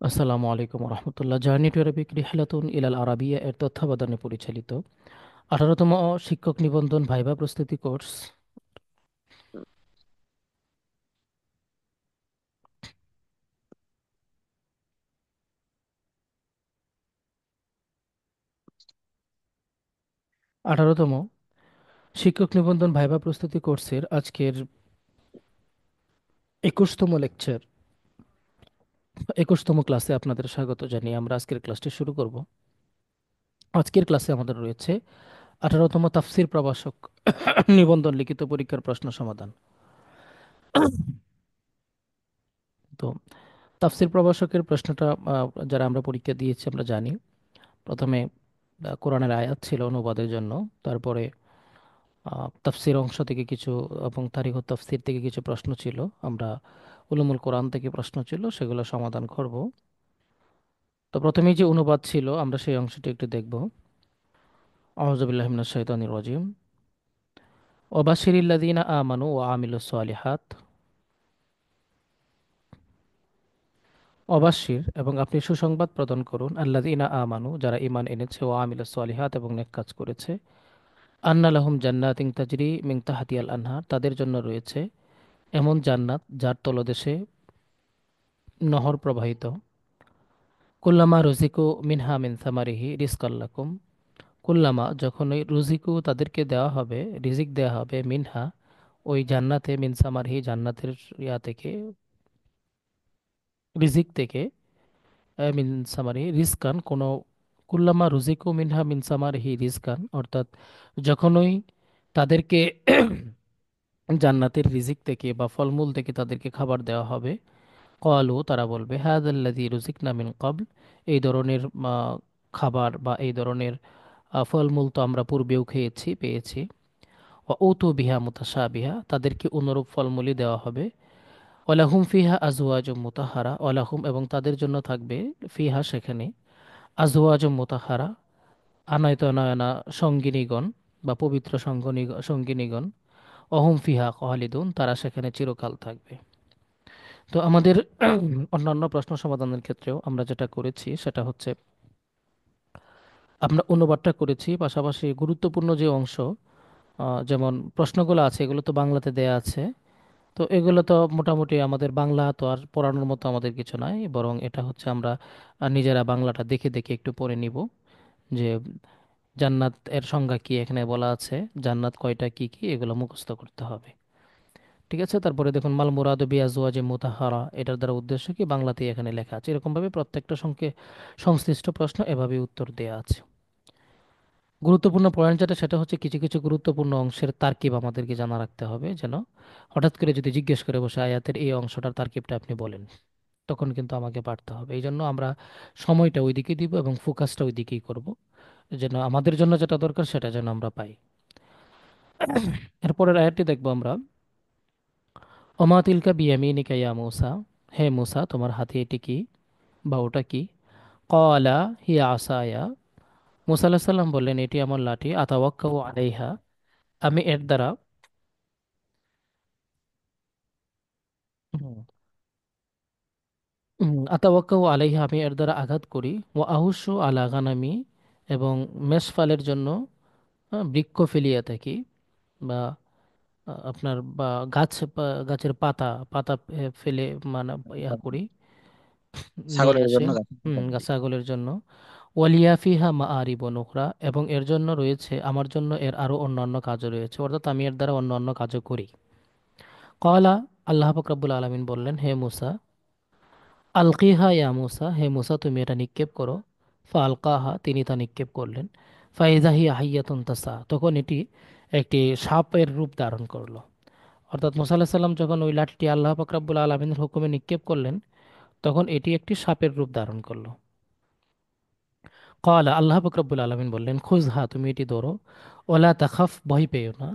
আসসালামু আলাইকুম রহমতুল্লাহ। Journey to Arabic রিহলাতুন ইলাল আরাবিয়া এর তত্ত্বাবধানে পরিচালিত 18তম শিক্ষক নিবন্ধন ভাইভা প্রস্তুতি কোর্স। 18তম শিক্ষক নিবন্ধন ভাইভা প্রস্তুতি কোর্সের আজকের 21তম লেকচার, 21তম ক্লাসে আপনাদের স্বাগত জানিয়ে আমরা আজকের ক্লাসটি শুরু করব। আজকের ক্লাসে আমাদের রয়েছে 18তম তাফসির প্রভাষক নিবন্ধন লিখিত পরীক্ষার প্রশ্ন সমাধান। তো তাফসির প্রভাষকের প্রশ্নটা যারা আমরা পরীক্ষা দিয়েছি আমরা জানি। প্রথমে কোরআনের আয়াত ছিল অনুবাদের জন্য, তারপরে তাফসির অংশ থেকে কিছু এবং তারিখ ও তাফসির থেকে কিছু প্রশ্ন ছিল। আমরা উলুমুল কোরআন থেকে প্রশ্ন ছিল, সেগুলো সমাধান করব। তো প্রথমেই যে অনুবাদ ছিল আমরা সেই অংশটি একটু দেখব। আউযু বিল্লাহি মিনাশ শাইতানির রাজিম। ওয়াবাশশিরিল্লাযীনা আমানু ওয়া আমিলুস সালিহাত। অবাশির এবং আপনি সুসংবাদ প্রদান করুন আল্লাযীনা আমানু, যারা ঈমান এনেছে, ওয়া আমিলুস সালিহাত এবং নেক কাজ করেছে। আন্না লাহুম জান্নাতিন তাজরি মিন তাহতিহাল আনহার, তাদের জন্য রয়েছে এমন জান্নাত যার তলদেশে নহর প্রবাহিত। কুল্লামা রুজিকু মিনহা মিন সামারিহি রিজকাল্লাকুম। কুল্লামা যখনই রুজিকু তাদেরকে দেওয়া হবে, রিজিক দেওয়া হবে, মিনহা ওই জান্নাতে, মিন সামারিহি জান্নাতের ইয়া থেকে, রিজিক থেকে, মিন সামারিহি রিজকান কোনো। কুল্লামা রুজিকু মিনহা মিন সামারিহি রিজকান অর্থাৎ যখনই তাদেরকে জান্নাতের রিজিক থেকে বা ফলমূল থেকে তাদেরকে খাবার দেওয়া হবে, কলু তারা বলবে হাযাল্লাযী রুজিকনা মিন ক্বাবল, এই ধরনের খাবার বা এই ধরনের ফলমূল তো আমরা পূর্বেও খেয়েছি, পেয়েছি। ওয়া উতু বিহা মুতাশাবিহা, তাদেরকে অনুরূপ ফলমূলই দেওয়া হবে। ওয়ালাহুম ফিহা আজওয়াজুম মুতাহহারা, ওয়ালাহুম এবং তাদের জন্য থাকবে, ফিহা সেখানে, আজওয়াজুম মুতাহহারা আনায়ত নয়না সঙ্গিনীগণ বা পবিত্র সঙ্গিনীগণ। অহুম ফিহা খালিদুন, তারা সেখানে চিরকাল থাকবে। তো আমাদের অন্যান্য প্রশ্ন সমাধানের ক্ষেত্রেও আমরা যেটা করেছি সেটা হচ্ছে আমরা অনুবাদটা করেছি, পাশাপাশি গুরুত্বপূর্ণ যে অংশ, যেমন প্রশ্নগুলো আছে এগুলো তো বাংলাতে দেয়া আছে। তো এগুলো তো মোটামুটি আমাদের বাংলা তো আর পড়ানোর মতো আমাদের কিছু নাই, বরং এটা হচ্ছে আমরা নিজেরা বাংলাটা দেখে দেখে একটু পড়ে নিব যে জান্নাত এর সংজ্ঞা কি এখানে বলা আছে, জান্নাত কয়টা, কি কি, এগুলো মুখস্থ করতে হবে। ঠিক আছে, তারপরে দেখুন মাল মুরাদু বিআজওয়াজি মুতাহারা, এটার দ্বারা উদ্দেশ্য কি, বাংলাতেই এখানে লেখা আছে। এরকম ভাবে প্রত্যেকটা সঙ্গে সংশ্লিষ্ট প্রশ্ন এভাবে উত্তর দেয়া আছে। গুরুত্বপূর্ণ পয়েন্ট যেটা সেটা হচ্ছে কিছু কিছু গুরুত্বপূর্ণ অংশের তারকিব আমাদেরকে জানা রাখতে হবে, যেন হঠাৎ করে যদি জিজ্ঞেস করে বসে আয়াতের এই অংশটার তারকিবটা আপনি বলেন, তখন কিন্তু আমাকে পারতে হবে। এই জন্য আমরা সময়টা ওইদিকে দিব এবং ফোকাসটা ওইদিকেই করব, যেন আমাদের জন্য যেটা দরকার সেটা যেন আমরা পাই। এরপরের আয়াতটি দেখবো আমরা। ওমা তিলকা বিয়ামিনিকা ইয়া মূসা, হে মূসা তোমার হাতে এটি কি বা ওটা কি। ক্বালা হিয়া আসায়া, মূসা আলাইহিস সালাম বললেন এটি আমার লাঠি। আতাওয়াক্কাউ আলাইহা, আমি এর দ্বারা হুম, আতাওয়াক্কাউ আলাইহা, আমি এর দ্বারা আঘাত করি। ও আহুস্সু আলা গানামি, এবং মেষফালের জন্য বৃক্ষ ফেলিয়া থাকি, বা আপনার বা গাছের পাতা পাতা ফেলে মানে ইয়া করি, নিয়ে ছাগলের আসে। জন্য গাছ ছাগলের জন্য। ওয়ালিয়া ফিহা মা আরিব নুকরা, এবং এর জন্য রয়েছে, আমার জন্য এর আরো অন্যান্য কাজও রয়েছে, অর্থাৎ আমি এর দ্বারা অন্যান্য কাজও করি। কলা, আল্লাহ পাক রব্বুল আলামিন বললেন হে মুসা, আলকিহা ইয়া মুসা, হে মুসা তুমি এটা নিক্ষেপ করো। ফা আলকাহা, তিনি তা নিক্ষেপ করলেন। ফাইজা হিয়া হাইয়াতুন তাসা, তখন এটি একটি সাপের রূপ ধারণ করলো। অর্থাৎ মুসা আলাহিস সাল্লাম যখন ওই লাঠিটি আল্লাহ পাক রব্বুল আলামিনের হুকুমে নিক্ষেপ করলেন, তখন এটি একটি সাপের রূপ ধারণ করলো। কলা, আল্লাহ পাক রব্বুল আলামিন বললেন খুযহা, তুমি এটি ধরো। ওলা তাখাফ, ভয় পেও না।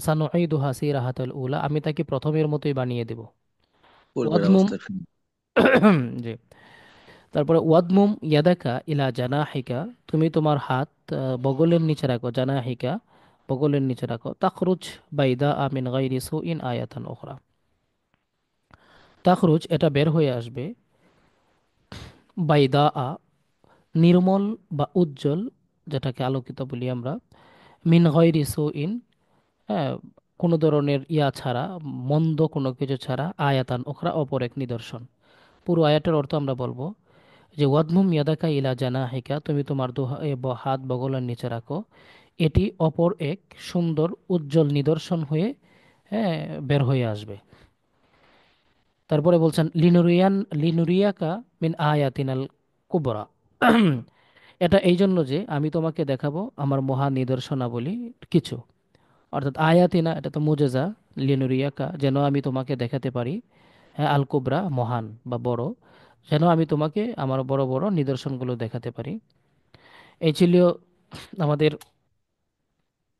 সানুঈদুহা সিরাহাতাল উলা, আমি তাকে প্রথমের মতোই বানিয়ে দেব। পূর্বের ওয়াদমুম অবস্থায় ফিরে। জি, তারপরে ওয়াদমুম ইয়াদাকা ইলা জানাহিকা, তুমি তোমার হাত বগলের নিচে রাখো, জানাহিকা বগলের নিচে রাখো। তাখরুজ বাইদা আমিন গাইরি সুইন আয়াতান উখরা, তাখরুজ এটা বের হয়ে আসবে, বাইদা আ, নির্মল বা উজ্জ্বল, যেটাকে আলোকিত বলি আমরা, মিন গয়রি সুইন, হ্যাঁ, কোনো ধরনের ইয়া ছাড়া, মন্দ কোনো কিছু ছাড়া, আয়াতান ওখরা, অপর এক নিদর্শন। পুরো আয়াতের অর্থ আমরা বলবো যে ওয়াদমুম ইয়াদাকা ইলা জানাহিকা, তুমি তোমার হাত বগলের নিচে রাখো, এটি অপর এক সুন্দর উজ্জ্বল নিদর্শন হয়ে, হ্যাঁ, বের হয়ে আসবে। তারপরে বলছেন লিনুরিয়াকা মিন আয়াতিনাল কুবরা। এটা এই জন্য যে আমি তোমাকে দেখাবো আমার মহা নিদর্শনাবলী কিছু। অর্থাৎ আয়াতিনা, এটা তো মুজেজা, লিনুরিয়াকা, যেন আমি তোমাকে দেখাতে পারি, হ্যাঁ, আল কুবরা মহান বা বড়, যেন আমি তোমাকে আমার বড় বড় নিদর্শনগুলো দেখাতে পারি। এই ছিল আমাদের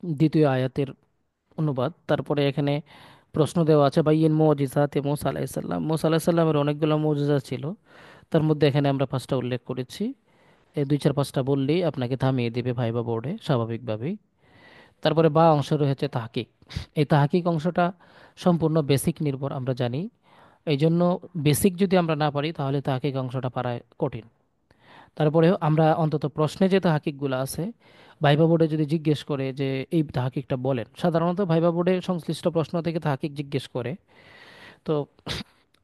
দ্বিতীয় আয়াতের অনুবাদ। তারপরে এখানে প্রশ্ন দেওয়া আছে, বাইয়িন মুজিজাতে মুসা আলাইহিসসালাম। মুসা আলাইহিসসালামের অনেকগুলো মুজিজা ছিল, তার মধ্যে এখানে আমরা 5টা উল্লেখ করেছি। এই 2 4 5টা বললেই আপনাকে থামিয়ে দিবে ভাইবা বোর্ডে স্বাভাবিকভাবেই। তারপরে বা অংশ রয়েছে তাহকিক। এই তাহকিক অংশটা সম্পূর্ণ বেসিক নির্ভর, আমরা জানি। এই জন্য বেসিক যদি আমরা না পারি তাহলে তাহকিক অংশটা পারা কঠিন। তারপরেও আমরা অন্তত প্রশ্নে যে তাহকিকগুলো আছে, ভাইবা বোর্ডে যদি জিজ্ঞেস করে যে এই তাহকিকটা বলেন, সাধারণত ভাইবা বোর্ডে সংশ্লিষ্ট প্রশ্ন থেকে তাহকিক জিজ্ঞেস করে। তো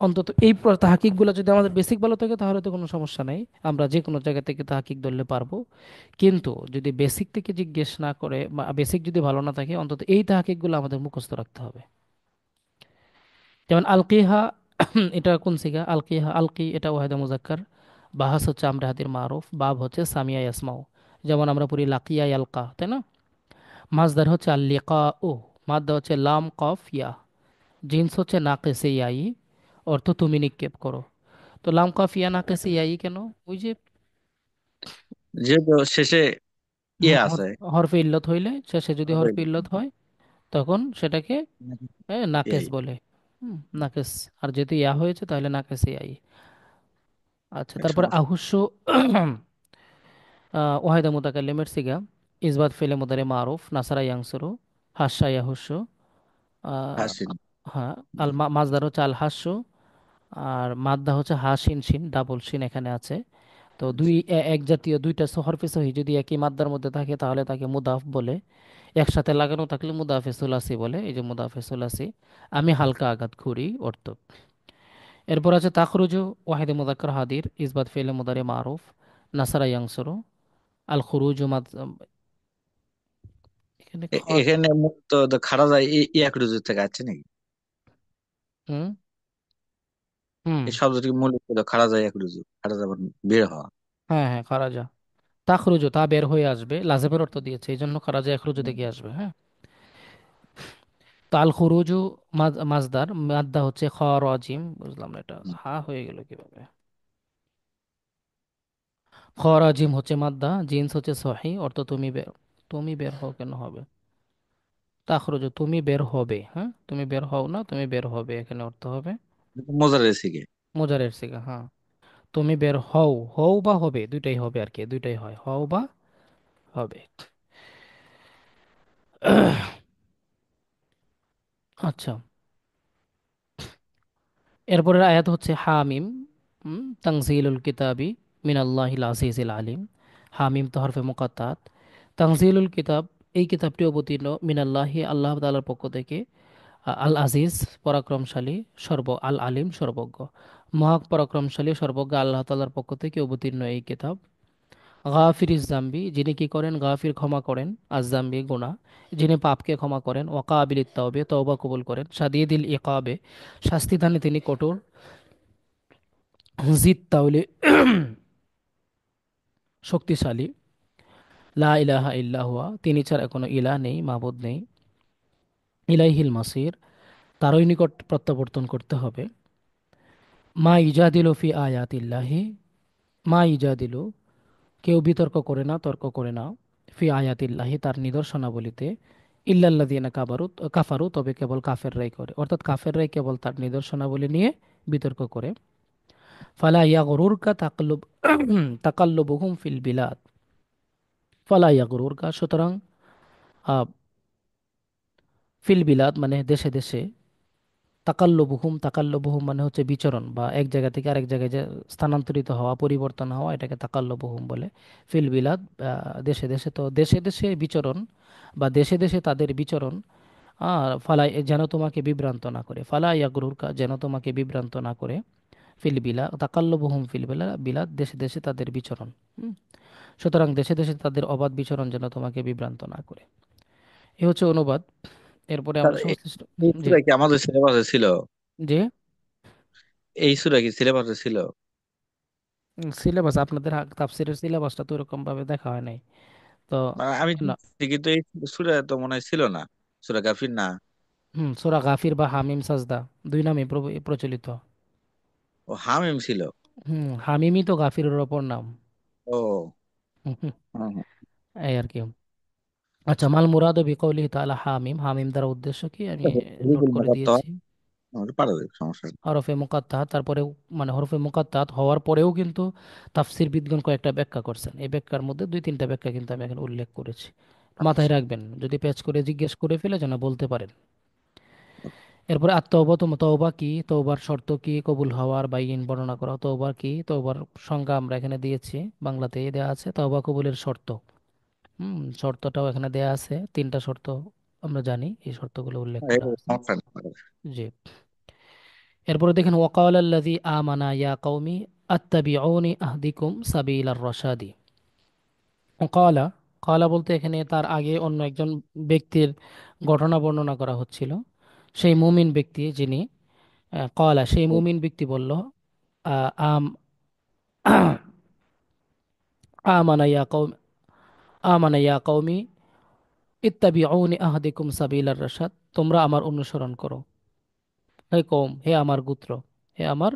অন্তত এই তাহকিকগুলো যদি আমাদের বেসিক ভালো থাকে তাহলে তো কোনো সমস্যা নাই, আমরা যে কোনো জায়গা থেকে তাহকিক ধরলে পারবো। কিন্তু যদি বেসিক থেকে জিজ্ঞেস না করে বা বেসিক যদি ভালো না থাকে, অন্তত এই তাহকিকগুলো আমাদের মুখস্থ রাখতে হবে। যেমন আলকিহা, এটা কোন সিগা? আলকিহা, আলকি এটা ওয়াহিদা মুজাক্কার, বাহাস হচ্ছে আমরা হাতির মারুফ, বাব হচ্ছে সামিয়া ইয়াসমাউ। যেমন আমরা পড়ি লাকিয়া ইয়ালকা, তাই না? মাজদার হচ্ছে আল্লিকা ও, মাদ্দা হচ্ছে লাম কফ ইয়া, জিন্স হচ্ছে নাকেসে ইয়াই, অর্থ তুমি নিক্ষেপ করো। তো লাম কফ ইয়া নাকেসে ইয়াই কেন? ওই যে যেহেতু শেষে আছে। হরফে ইল্লত হইলে, শেষে যদি হরফে ইল্লত হয় তখন সেটাকে নাকেস এই বলে। নাকেস। আর যেহেতু ইয়া হয়েছে তাহলে নাকেসে ইয়াই। আচ্ছা, তারপরে সমস্যা। আহুস্য, ওয়াহিদা মুতাকাল্লিমের সিগা, ইসবাত ফেলে মুদারে মারুফ, নাসারা ইয়াংসুরু, হাস্যা ইয়াহুস্য। আহ, হাসিন। হ্যাঁ, মাজদার হচ্ছে আল হাস্য, আর মাদ্দা হচ্ছে হাসিন শিন, ডাবল শিন এখানে আছে। তো এক জাতীয় দুইটা হরফে সহি যদি একই মাদ্দার মধ্যে থাকে তাহলে তাকে মুদাফ বলে, একসাথে লাগানো থাকলে মুদাফে সুলাসি বলে। এই যে মুদাফে সুলাসি, আমি হালকা আঘাত করি অর্থ। এরপর আছে তাখরুজু, ওয়াহিদে মুযাক্কার হাদির, ইসবাত ফেলে মুদারে মারুফ, নাসারা ইয়াংসুরু, আল খুরুজু এখানে এখানে মূলত খাড়া যায় ইয়াকুরুজুর থেকে আছে নাকি? হুম, হুম, এই শব্দটি মূলত খাড়া যায় ইয়াকুরুজু, খাড়া যাবার বের হওয়া। হ্যাঁ, হ্যাঁ, খারাজা। তাখরুজু, তা বের হয়ে আসবে, লাজেবের অর্থ দিয়েছে এই জন্য খারাজা এখরুজু হুম। থেকে আসবে, হ্যাঁ। তো আল খুরুজু মাজদার, মাদ্দা হচ্ছে খরাজিম, বুঝলাম না এটা হা হয়ে গেল কিভাবে। খরাজিম হচ্ছে মাদ্দা, জিন্স হচ্ছে সহি, অর্থ তুমি বের। তুমি বের হও কেন হবে? তাখরুজু, তুমি বের হবে, হ্যাঁ, তুমি বের হও না, তুমি বের হবে, এখানে অর্থ হবে মজার রেসি গে। মোজারের সিগা, হ্যাঁ। তুমি বের হও, হও বা হবে দুইটাই হবে আর কি, দুইটাই হয়, হও বা হবে। আচ্ছা, এরপরের আয়াত হচ্ছে হামিম, তানজিলুল কিতাবি মিনাল্লাহিল আজিজিল আলিম। হামিম তো হরফে মুকাত্তাত। তানজিলুল কিতাব, এই কিতাবটি অবতীর্ণ মিনাল্লাহি, আল্লাহ তাআলার পক্ষ থেকে, আল আজিজ পরাক্রমশালী, আল আলিম সর্বজ্ঞ। মহা পরাক্রমশালী সর্বজ্ঞ আল্লাহ তাআলার পক্ষ থেকে অবতীর্ণ এই কিতাব। গাফির জাম্বি, যিনি কি করেন? গাফির ক্ষমা করেন, আজাম্বি গুনাহ, যিনি পাপকে ক্ষমা করেন, ওয়াকাবিল তাওবে, তওবা কবুল করেন, সাদিয়িল ইকাবে, শাস্তি দানে তিনি কঠোর, জিদ তাওলে, শক্তিশালী, লা ইলাহা ইল্লা হুয়া, তিনি ছাড়া কোনো ইলাহ নেই, মাবুদ নেই, ইলাইহিল মাসির, তারই নিকট প্রত্যাবর্তন করতে হবে। মা ইজাদিলু ফি আয়াতিল্লাহি, মা ইজাদিলু, কেউ বিতর্ক করে না, তর্ক করে না, ফি আয়াতিল্লাহি, তার নিদর্শনাবলিতে, ইল্লাল্লাযিনা কাফারু, তবে কেবল কাফেররাই করে, অর্থাৎ কাফেররাই কেবল তার নিদর্শনাবলী নিয়ে বিতর্ক করে। ফালা ইয়াগরুরকা তাকাল্লুবুহুম ফিল বিলাদ, ফালা ইয়াগরুরকা, সুতরাং আহ, ফিল বিলাদ মানে দেশে দেশে, তাকাল্লুবুহুম, তাকাল্লুবুহুম মানে হচ্ছে বিচরণ বা এক জায়গা থেকে আরেক জায়গায় যে স্থানান্তরিত হওয়া, পরিবর্তন হওয়া, এটাকে তাকাল্লুবুহুম বলে। ফিল বিলাদ, দেশে দেশে। তো দেশে দেশে বিচরণ বা দেশে দেশে তাদের বিচরণ, ফালাই যেন তোমাকে বিভ্রান্ত না করে, ফালা ইয়াগরুরকা যেন তোমাকে বিভ্রান্ত না করে, ফিল বিলা তাকাল্লুবুহুম ফিল বিলা বিলাদ দেশে দেশে তাদের বিচরণ। হুম। সুতরাং দেশে দেশে তাদের অবাধ বিচরণ যেন তোমাকে বিভ্রান্ত না করে। এ হচ্ছে অনুবাদ। এরপরে স্যার আমরা সংশ্লিষ্ট। এই জি। সূরা কি আমাদের সিলেবাসে ছিল? জি। এই সূরা কি সিলেবাসে ছিল? সিলেবাস আপনাদের তাফসিরের সিলেবাসটা তো এরকম ভাবে দেখা হয় নাই। তো মানে আমি না। শুনছি, কিন্তু এই সূরা তো মনে হয় ছিল না। সূরা গাফির না? সূরা গাফির বা হামিম সাজদা দুই নামে প্রচলিত। ও হামিম ছিল। হামিমই তো গাফিরের অপর নাম। ও। হুম, হুম, হুম, হুম। এই আর কি। আচ্ছা, মাল মুরাদ বিকৌলিহি তাআলা হামিম, হামিম দ্বারা উদ্দেশ্য কি আমি নোট হুজুর করে মুকাত্তা দিয়েছি। আমাদের পারা যাবে, সমস্যা নেই। হরফে মুকাত্তাত, তারপরে মানে হরফে মুকাত্তাত হওয়ার পরেও কিন্তু তাফসির বিদগণ কয়েকটা ব্যাখ্যা করছেন। এই ব্যাখ্যার মধ্যে দুই তিনটা ব্যাখ্যা কিন্তু আমি এখন উল্লেখ করেছি। মাথায় আচ্ছা। রাখবেন, যদি পেঁচ করে জিজ্ঞেস করে ফেলে যেন বলতে পারেন। এরপরে তওবা, তো তওবা কি, তওবার শর্ত কি, কবুল হওয়ার বাইন বর্ণনা করা। তওবা কি, তওবার সংজ্ঞা আমরা এখানে দিয়েছি, বাংলাতেই দেয়া আছে। তওবা কবুলের শর্ত, শর্তটাও এখানে দেয়া আছে, তিনটা শর্ত আমরা জানি, এই শর্তগুলো উল্লেখ এই করা আছে। সমস্যা নেই, পারা যাবে। জি। এরপরে দেখেন, ওয়াকালাল্লাযী আমানা ইয়া কওমি আত্তাবিউনি আহদিকুম সাবিলার রশাদি। ওয়াকালা, কালা বলতে এখানে তার আগে অন্য একজন ব্যক্তির ঘটনা বর্ণনা করা হচ্ছিল। সেই মুমিন ব্যক্তি যিনি, কলা সেই মুমিন ব্যক্তি বলল, আম আমানা ইয়া কওম আমানা ইয়া কওমি ইত্তাবিউনি আহদিকুম সাবিলার রাশাদ, তোমরা আমার অনুসরণ করো। হে কওম, হে আমার গোত্র, হে আমার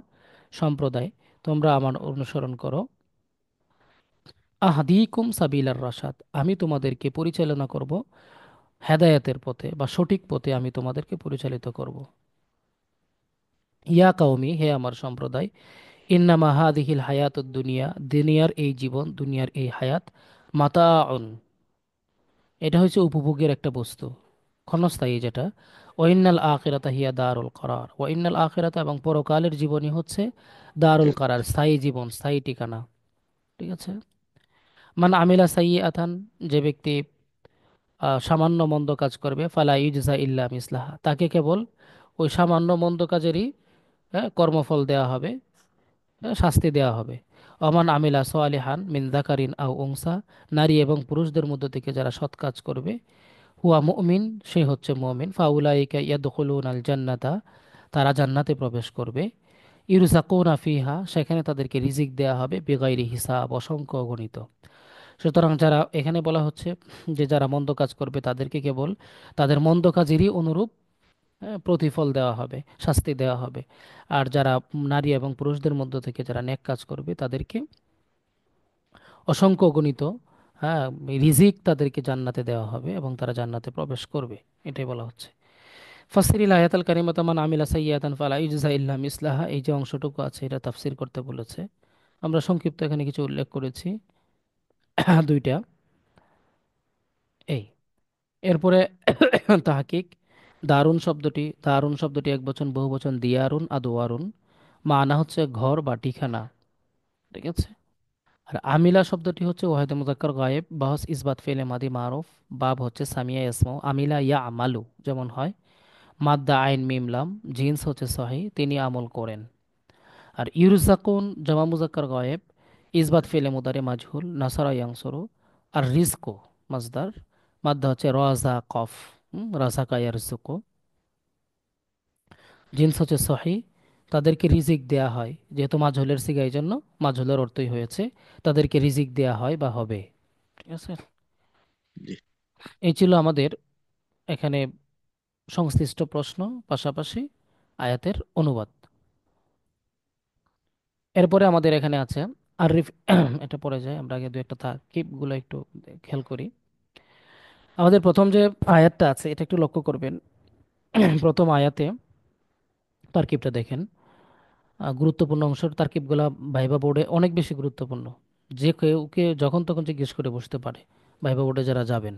সম্প্রদায়, তোমরা আমার অনুসরণ করো। আহদিকুম সাবিলার রাশাদ, আমি তোমাদেরকে পরিচালনা করব হেদায়েতের পথে বা সঠিক পথে, আমি তোমাদেরকে পরিচালিত করব। ইয়া কাউমি, হে আমার সম্প্রদায়, ইন্নামা হাদিহিল হায়াতুদ দুনিয়া, দুনিয়ার এই জীবন, দুনিয়ার এই হায়াত, মাতাউন, এটা হচ্ছে উপভোগের একটা বস্তু, ক্ষণস্থায়ী যেটা। ওয়াইন্নাল আখিরাতা হিয়া দারুল করার, ওয়াইন্নাল আখিরাতা এবং পরকালের জীবনই হচ্ছে দারুল করার, স্থায়ী জীবন, স্থায়ী ঠিকানা। ঠিক আছে। মান আমিলা সাইয়্যাতান, যে ব্যক্তি সামান্য মন্দ কাজ করবে, ফালা ইউজজা ইল্লা মিসলাহা, তাকে কেবল ওই সামান্য মন্দ কাজেরই কর্মফল দেওয়া হবে, শাস্তি দেওয়া হবে। অমান আমিলা সোয়ালিহান মিন যাকারিন আও উনসা, নারী এবং পুরুষদের মধ্য থেকে যারা সৎ কাজ করবে, হুয়া মুমিন, সে হচ্ছে মুমিন, ফাউলাইকা ইয়াদখুলুনাল জান্নাতা, তারা জান্নাতে প্রবেশ করবে। ইরজাকুনা ফিহা, সেখানে তাদেরকে রিজিক দেয়া হবে, বেগাইরি হিসাব, অসংখ্য গণিত। সুতরাং যারা এখানে বলা হচ্ছে যে যারা মন্দ কাজ করবে তাদেরকে কেবল তাদের মন্দ কাজেরই অনুরূপ প্রতিফল দেওয়া হবে, শাস্তি দেওয়া হবে। আর যারা নারী এবং পুরুষদের মধ্য থেকে যারা নেক কাজ করবে তাদেরকে অসংখ্য গণিত, হ্যাঁ, রিজিক তাদেরকে জান্নাতে দেওয়া হবে এবং তারা জান্নাতে প্রবেশ করবে, এটাই বলা হচ্ছে। ফাসসিরিল আয়াতাল কারিমাতা মান আমিলা সাইয়্যাতান ফালা ইউজজা ইল্লা মিসলাহা, এই যে অংশটুকু আছে এটা তাফসির করতে বলেছে। আমরা সংক্ষিপ্ত এখানে কিছু উল্লেখ করেছি, দুইটা। এই এরপরে তাহকিক, দারুন শব্দটি এক বচন বহু বচন দিয়ারুন আদোয়ারুন, মানা হচ্ছে ঘর বা ঠিকানা। ঠিক আছে। আর আমিলা শব্দটি হচ্ছে ওয়াহেদে মুজাক্কার গায়েব, বাহস ইসবাত ফেলে মাদি মারুফ, বাব হচ্ছে সামিয়া ইসমো, আমিলা ইয়া আমালু যেমন হয়, মাদ্দা আইন মিমলাম, জিন্স হচ্ছে সহি, তিনি আমল করেন। আর ইউরজাকুন জামা মুজাক্কার গায়েব, ইসবাত ফেলে মুদারে মাজহুল, নাসারা ইয়াংসরু। আর রিজকো মাজদার, মাদ্দা হচ্ছে রাজা কফ, রাজাকা ইয়ারজুকো, জিন্স হচ্ছে সহি, তাদেরকে রিজিক দেয়া হয়, যেহেতু মাজহুলের সিগা এই জন্য মাজহুলের অর্থই হয়েছে তাদেরকে রিজিক দেয়া হয় বা হবে। ঠিক আছে। জি। এই ছিল আমাদের এখানে সংশ্লিষ্ট প্রশ্ন, পাশাপাশি আয়াতের অনুবাদ। এরপরে আমাদের এখানে আছে আরিফ। এটা পড়ে যায়, আমরা আগে দু একটা তাকিবগুলো একটু খেয়াল করি। আমাদের প্রথম যে আয়াতটা আছে এটা একটু লক্ষ্য করবেন। প্রথম আয়াতে তারকিবটা দেখেন, গুরুত্বপূর্ণ অংশ, তারকিবগুলা ভাইবা বোর্ডে অনেক বেশি গুরুত্বপূর্ণ, যে কেউকে যখন তখন জিজ্ঞেস করে বসতে পারে ভাইবা বোর্ডে যারা যাবেন।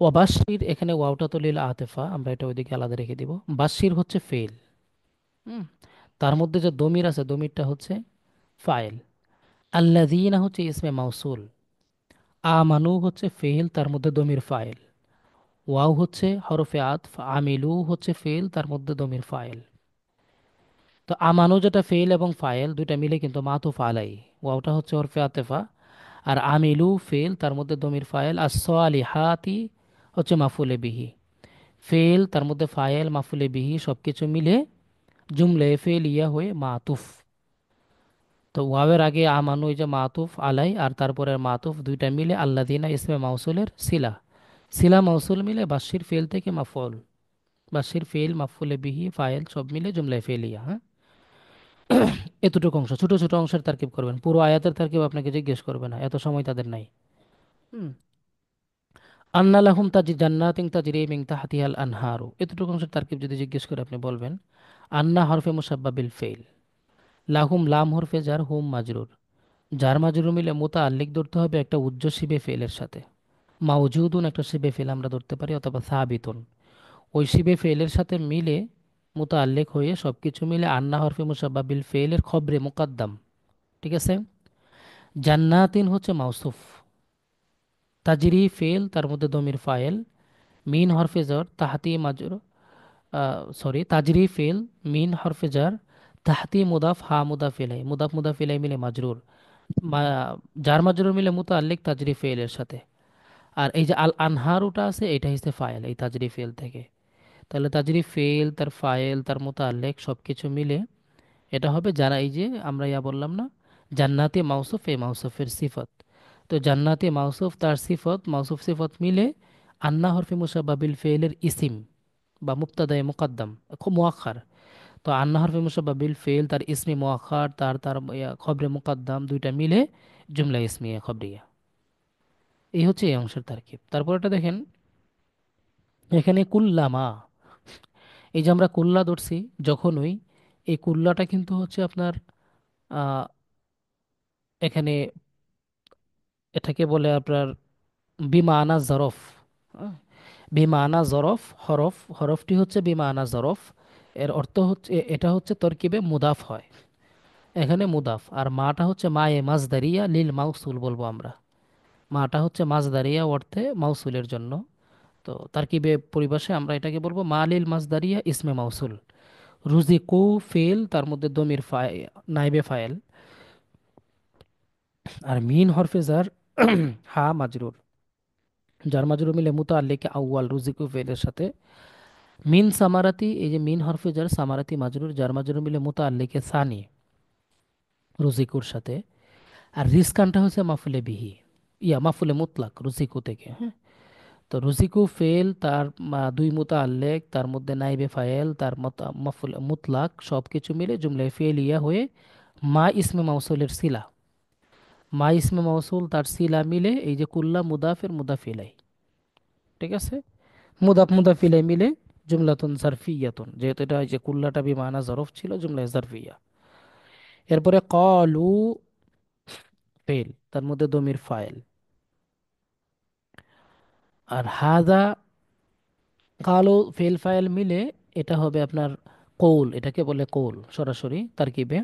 ওয়াবাশির, এখানে ওয়াওটা তো লিল আতেফা, আমরা এটা ওইদিকে আলাদা রেখে দিব। বাশির হচ্ছে ফেল। হুম, তার মধ্যে যে দমির আছে, দমিরটা হচ্ছে ফাইল। আল্লাযীনা হচ্ছে ইসমে মাউসুল। আমানু হচ্ছে ফেল, তার মধ্যে দমির ফাইল। ওয়াও হচ্ছে হরফে আতফ, আমিলু হচ্ছে ফেল, তার মধ্যে দমির ফাইল। তো আমানু যেটা ফেল এবং ফাইল দুইটা মিলে কিন্তু মাতুফ আলাই। ওয়াওটা হচ্ছে হরফে আতেফা, আর আমিলু ফেল, তার মধ্যে দমির ফাইল। আর সালিহাতি হচ্ছে মাফুলে বিহি। ফেল, তার মধ্যে ফাইল, মাফুলে বিহি সবকিছু মিলে জুমলে ফেল ইয়া হয়ে মাতুফ। তো ওয়াবের আগে আমানু, এই যে মাতুফ আলাই, আর তারপরে মাতুফ দুইটা মিলে আল্লাদিনা ইসমে মাউসুলের সিলা। সিলা মাউসুল মিলে বাশির ফেল থেকে মাফুল। বাশির ফেল, মাফুলে বিহি, ফাইল সব মিলে জুমলায় ফেলিয়া। হ্যাঁ, এতটুকু অংশ, ছোট ছোট অংশের তারকিব করবেন, পুরো আয়াতের তারকিব আপনাকে জিজ্ঞেস করবে না, এত সময় তাদের নাই। হুম, আন্না লাহুম তাজি জান্নাতিন তাজরি মিন তাহতিহাল আনহারু, এতটুকু অংশের তারকিব যদি জিজ্ঞেস করে আপনি বলবেন আন্না হরফে মুসাব্বা বিল ফেল, লাহুম লাম হরফে জার, হুম মাজরুর। জার মাজরুর মিলে মুতাআল্লিক ধরতে হবে একটা উজ্জ শিবে ফেলের সাথে। মাউজুদুন একটা শিবে ফেল আমরা ধরতে পারি, অথবা সাবিতুন। ওই শিবে ফেলের সাথে মিলে মুতাআল্লিক হয়ে সবকিছু মিলে আন্না হরফে মুসাব্বা বিল ফেলের খবরে মুকাদ্দাম। ঠিক আছে। জান্নাতিন হচ্ছে মাউসুফ। তাজরি ফেল, তার মধ্যে দমির ফাইল। মিন হরফে জর, তাহাতি মাজর, তাজরি ফেল, মিন হরফে জার, তাহাতি মুদাফ, হা মুদাফ ইলাই, মুদাফ মুদাফ ইলাই মিলে মাজরুর। জার মাজরুর মিলে মুতাআল্লিক তাজরি ফেলের সাথে। আর এই যে আল আনহারুটা আছে, এটা হচ্ছে ফাইল এই তাজরি ফেল থেকে। তাহলে তাজরি ফেল, তার ফাইল, তার মুতাআল্লিক সবকিছু মিলে এটা হবে যারা, এই যে আমরা ইয়া বললাম না, জান্নাতি মাউসুফ, এই মাউসুফের সিফত। তো জান্নাতি মাউসুফ তার সিফত, মাউসুফ সিফত মিলে আন্না হরফে মুসাব্বা বিল ফেলের ইসিম বা মুবতাদায়ে মুকাদ্দাম, খুব মুআক্খার। তো আন্না হরফে মুসাব্বা বিল ফেল, তার ইসমি মুআক্খার, তার তার খবরে মুকাদ্দাম দুইটা মিলে জুমলা ইসমিয়া খবরিয়া। এই হচ্ছে এই অংশের তারকিব। তারপরটা দেখেন, এখানে কুল্লামা, এই যে আমরা কুল্লা ধরছি যখনই, এই কুল্লাটা কিন্তু হচ্ছে আপনার আহ, এখানে এটাকে বলে আপনার বিমা আনা জরফ। হ্যাঁ? বিমা আনা জরফ, হরফ, হরফটি হচ্ছে বিমা আনা জরফ। এর অর্থ হচ্ছে এটা হচ্ছে তরকিবে মুদাফ হয়। এখানে মুদাফ, আর মাটা হচ্ছে মায়ে মাজদারিয়া লিল মাউসুল বলবো আমরা। মাটা হচ্ছে মাজদারিয়া অর্থে মাউসুলের জন্য। তো তারকিবে পরিভাষায় আমরা এটাকে বলবো মা লিল মাজদারিয়া ইসমে মাউসুল। রুজিকু ফেল, তার মধ্যে দমির নাইবে ফাইল। আর মিন হরফে জার, হা মাজরুর। যার মাজরুর মিলে মুতাআল্লিকে আউয়াল রুজিকু ফেলের সাথে। মিন সামারাতি, এই যে মিন হরফে জার, সামারাতি মাজরুর, যার মাজরুর মিলে মুতাআল্লিকে সানি রুজিকুর সাথে। আর রিজকানটা হচ্ছে মাফুলে বিহি, মাফুলে মুতলাক রুজিকু থেকে। হ্যাঁ, তো রুজিকু ফেল, তার দুই মুতাআল্লিক, তার মধ্যে নাইবে ফাইল, তার মাফুলে মুতলাক সবকিছু মিলে জুমলায় ফেলিয়া হয়ে মা ইসমে মাউসুলের সিলা। মা ইসমে মাউসুল তার সিলা মিলে এই যে কুল্লা মুদাফের মুদাফিলাই। ঠিক আছে, মুদাফ মুদাফিলাই মিলে জুমলাতুন জারফিয়াতুন, যেহেতু এটা এই যে কুল্লাটা বিমানা জরফ ছিল, জুমলা জারফিয়া। এরপরে কলু ফেল, তার মধ্যে দমির ফাইল। আর হাদা, কালো ফেল ফাইল মিলে এটা হবে আপনার কৌল, এটাকে বলে কৌল সরাসরি তারকিবে।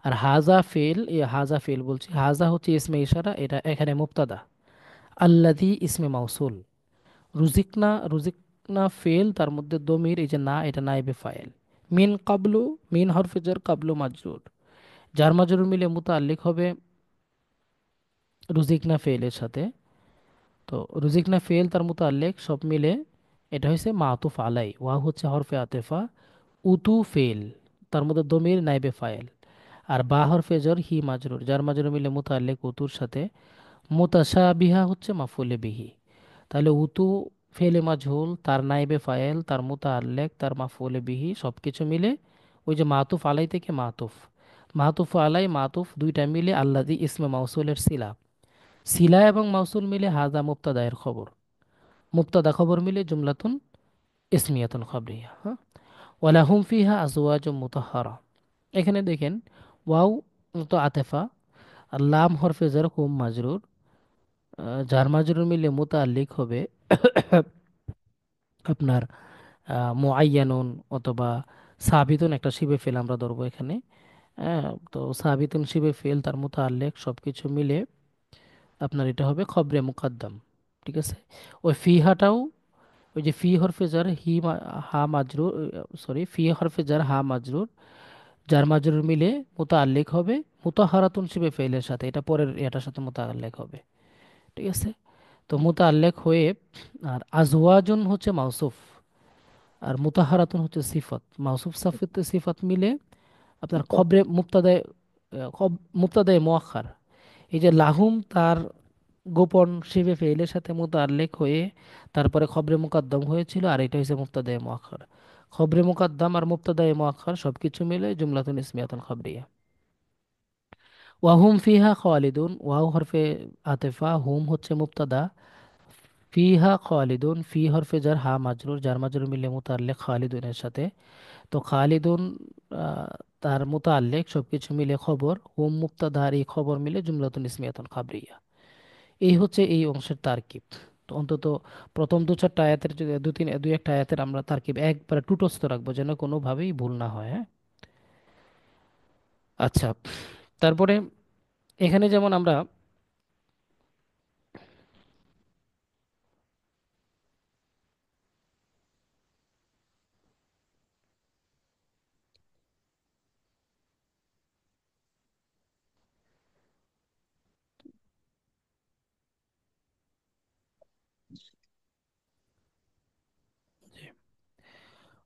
আর হাজা ফেল, এ হাজা ফেল বলছি, হাজা হচ্ছে ইসমে ইশারা, এটা এখানে মুবতাদা। আল্লাযী ইসমে মাউসুল। রুজিকনা, রুজিকনা ফেল, তার মধ্যে দমির, এই যে না, এটা নাইবে ফাইল। মিন কাবলু, মিন হরফে জার, কাবলু মাজরুর। জার মাজরুর মিলে মুতাআল্লিক হবে রুজিকনা ফেলের সাথে। তো রুজিকনা ফেল, তার মুতাআল্লিক সব মিলে এটা হচ্ছে মাতুফ আলাই। ওয়া হচ্ছে হরফে আতেফা। উতু ফেল, তার মধ্যে দমির নাইবে ফাইল। আর বা হরফে জর, হি মাজরুর, যার মাজরুর মিলে মুতাআল্লিক উতুর সাথে। মুতাশাবিহা হচ্ছে মাফুলে বিহি। তাহলে উতু ফেলে মাজহুল, তার নাইবে ফায়েল, তার মুতাআল্লিক, তার মাফুলে বিহি সবকিছু মিলে ওই যে মাতুফ আলাই থেকে মাতুফ। মাতুফ আলাই মাতুফ দুইটা মিলে আল্লাদি ইসমে মাউসুলের সিলা। সিলা এবং মাউসুল মিলে হাজা মুবতাদায়ের খবর। মুবতাদা খবর মিলে জুমলাতুন ইসমিয়াতুন খবরিয়া। হ্যাঁ, ওয়ালাহুম ফিহা আজওয়াজুম মুতাহহারা। এখানে দেখেন, ওয়াও তো আতেফা, আর লাম হরফে জার, হুম মাজরুর। জার মাজরুর মিলে মুতাল্লিক হবে আপনার মুআয়্যানুন অথবা সাবিতুন, একটা শিবে ফেল আমরা ধরবো এখানে। হ্যাঁ, তো সাবিতুন শিবে ফেল তার মুতাল্লিক সবকিছু মিলে আপনার এটা হবে খবরে মুকাদ্দাম। ঠিক আছে। ওই ফিহাটাও, ওই যে ফি হরফে জার হা মাজরুর, সরি, ফি হরফে জার হা মাজরুর, জার মাজরুর মিলে মুতাল্লিক হবে মুতাহারাতুন শিবে ফেলের সাথে, এটা পরের এটার সাথে মুতাল্লিক হবে। ঠিক আছে। তো মুতাল্লিক হয়ে, আর আজওয়াজুন হচ্ছে মাউসুফ, আর মুতাহারাতুন হচ্ছে সিফাত। মাউসুফ সাফিত সিফাত মিলে আপনার খবরে মুবতাদায়ে, মুবতাদায়ে মুআক্খার। এই যে লাহুম তার গোপন শিবে ফেইলের সাথে মুতাল্লিক হয়ে তারপরে খবরে মুকাদ্দাম হয়েছিল, আর এটা হচ্ছে মুবতাদায়ে মুআক্খার। খবরে মুকাদ্দাম আর মুবতাদায়ে মুআক্খার সবকিছু মিলে জুমলাতুন ইসমিয়াতুন খাবরিয়া। ওয়াহুম ফিহা খালিদুন, ওয়াও হরফে আতেফা, হুম হচ্ছে মুবতাদা, ফিহা খালিদুন, ফি হরফে জার হা মাজরুর, জার মাজরুর মিলে মুতাল্লিক খালিদুনের সাথে। তো খালিদুন তার মুতাল্লিক সবকিছু মিলে খবর, হুম মুবতাদা আর এই খবর মিলে জুমলাতুন ইসমিয়াতুন খাবরিয়া। এই হচ্ছে এই অংশের তারকিব। তো অন্তত প্রথম দু চারটা আয়াতের যদি দুই একটা আয়াতের আমরা তারকিব একবারে টুটস্থ রাখবো, যেন কোনোভাবেই ভুল না হয়। হ্যাঁ, আচ্ছা। তারপরে এখানে যেমন আমরা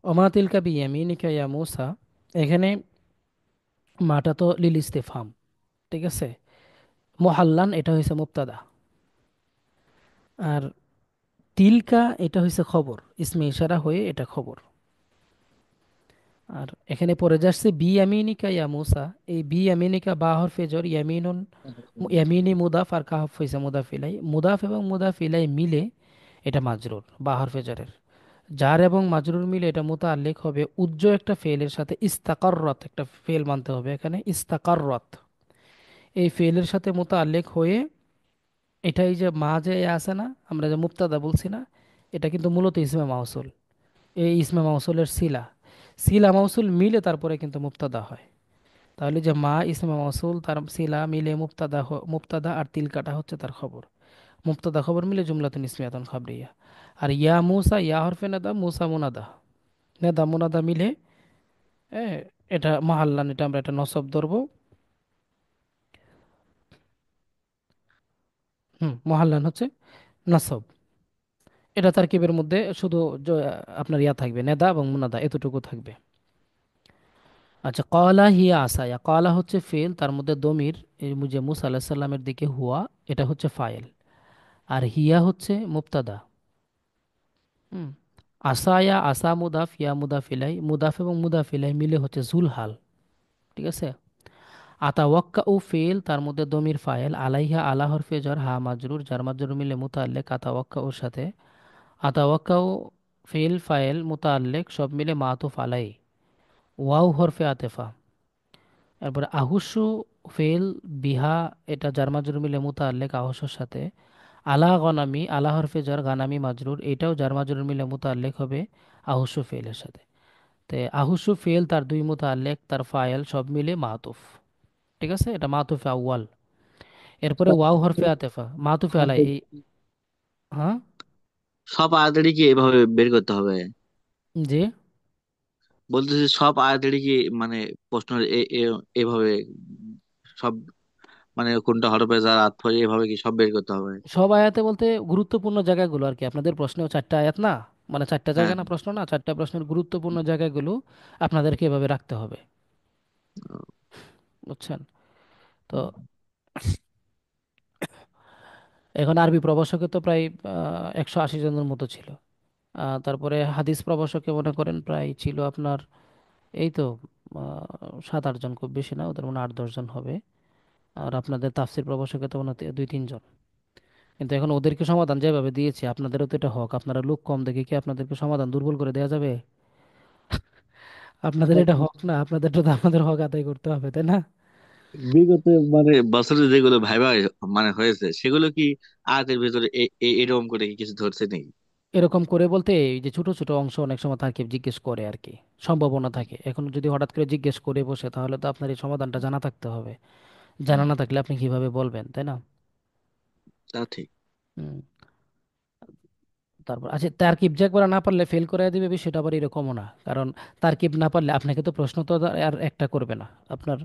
ওমা তিলকা বিয়ামিনিকা ইয়া মূসা, এখানে মাটা তো লিল ইস্তেফাম। ঠিক আছে। মুহাল্লান এটা হয়েছে মুবতাদা, আর তিলকা এটা হয়েছে খবর, ইসমে ইশারা হয়ে এটা খবর। আর এখানে পরে যাচ্ছে বি ইয়ামিনিকা ইয়া মূসা, এই বি ইয়ামিনিকা বা হরফে জর, ইয়ামিনুন ইয়ামিনি মুদাফ, আর কাহফ হয়েছে মুদাফ ইলাই। মুদাফ এবং মুদাফ ইলাই মিলে এটা মাজরুর বা হরফে জরের। জার এবং মাজরুর মিলে এটা মুতাল্লিক হবে উজ্জ একটা ফেলের সাথে, ইস্তাকাররত একটা ফেল মানতে হবে এখানে, ইস্তাকাররত এই ফেলের সাথে মুতাল্লিক হয়ে, এটাই যে মা যে আছে না, আমরা যে মুবতাদা বলছি না, এটা কিন্তু মূলত ইসমে মাউসুল। এই ইসমে মাউসুলের সিলা, সিলা মাউসুল মিলে তারপরে কিন্তু মুবতাদা হয়। তাহলে যে মা ইসমে মাউসুল তার সিলা মিলে মুবতাদা মুবতাদা, আর তিলকাটা হচ্ছে তার খবর। মুবতাদা খবর মিলে জুমলাতুন ইসমিয়াতুন খাবরিয়া। আর ইয়া মুসা, ইয়া হরফে নাদা, মুসা মুনাদা, নেদা মুনাদা মিলে এ, এটা মহাল্লান, এটা আমরা এটা নসব ধরবো। মহাল্লান হচ্ছে নসব। এটা তারকিবের মধ্যে শুধু আপনার ইয়া থাকবে, নেদা এবং মুনাদা এতটুকু থাকবে। আচ্ছা, কলা হিয়া আসায়া, কলা হচ্ছে ফেল, তার মধ্যে দমির এই যে মুসা আলাহিস সাল্লামের দিকে হুয়া, এটা হচ্ছে ফাইল। আর হিয়া হচ্ছে মুবতাদা। হুম। আসায়া, আসা মুদাফ, ইয়া মুদাফিলাই, মুদাফ এবং মুদাফিলাই মিলে হচ্ছে জুলহাল। ঠিক আছে। আতাওয়াক্কা ও ফেল, তার মধ্যে দমির ফাইল, আলাইহা আলা হরফে জর, হা মাজরুর, জার মাজরুর মিলে মুতাল্লেক আতাওয়াক্কা ওর সাথে। আতাওয়াক্কা ও ফেল ফাইল মুতাল্লেক সব মিলে মাতুফ আলাই, ওয়াও হরফে আতেফা। তারপরে আহুসু ফেল বিহা, এটা জার মাজরুর মিলে মুতাল্লেক আহুসুর সাথে। আলা গনামি, আলা হরফে জর, গানামি মাজরুর, এটাও জার মাজরুর মিলে মুতাল্লেক হবে আহুসু ফেলের সাথে। তে আহুসু ফেল তার দুই মুতাল্লেক তার ফাইল সব মিলে মাতুফ। ঠিক আছে, এটা মাতুফে আউয়াল। এরপরে ওয়াও হরফে আতেফা মাতুফে আলাই এই। হ্যাঁ। সব আয়াতেরই কি এভাবে বের করতে হবে? জি। বলতেছি সব আয়াতেরই কি মানে প্রশ্ন এভাবে সব, মানে কোনটা হরফে যার আতফ হয় এভাবে কি সব বের করতে হবে? সব আয়াতে বলতে গুরুত্বপূর্ণ জায়গাগুলো আর কি, আপনাদের প্রশ্নেও চারটা আয়াত না, মানে চারটা হ্যাঁ। জায়গা না প্রশ্ন, না চারটা প্রশ্নের গুরুত্বপূর্ণ জায়গাগুলো আপনাদেরকে এভাবে রাখতে হবে। বুঝছেন? তো এখন আরবি প্রভাষকে তো প্রায় 180 জনের মতো ছিল। তারপরে হাদিস প্রভাষকে মনে করেন প্রায় ছিল আপনার এই তো 7-8 জন, খুব বেশি না, ওদের মনে হয় 8-10 জন হবে। আর আপনাদের তাফসির প্রভাষকে তো মনে হয় 2-3 জন। কিন্তু এখন ওদেরকে সমাধান যেভাবে দিয়েছে, আপনাদেরও তো এটা হক, আপনারা লোক কম দেখে কি আপনাদেরকে সমাধান দুর্বল করে দেওয়া যাবে? আপনাদের এটা হক না, আপনাদের তো আমাদের হক আদায় করতে হবে, তাই না? বিগত মানে বছরে যেগুলো ভাইবা মানে হয়েছে সেগুলো কি আয়াতের ভিতরে এরকম করে কি কিছু ধরছে নাকি? এরকম করে বলতে এই যে ছোট ছোট অংশ অনেক সময় তাকে জিজ্ঞেস করে আর কি, সম্ভাবনা থাকে। এখন যদি হঠাৎ করে জিজ্ঞেস করে বসে তাহলে তো আপনার এই সমাধানটা জানা থাকতে হবে। জানা হুম, না থাকলে আপনি কিভাবে বলবেন, তাই না? তা ঠিক। হুম। তারপর আচ্ছা, তারকিব যে একবার না পারলে ফেল করে দিবে বিষয়টা আবার এরকমও না, কারণ তারকিব না পারলে আপনাকে তো প্রশ্ন তো আর একটা করবে না আপনার,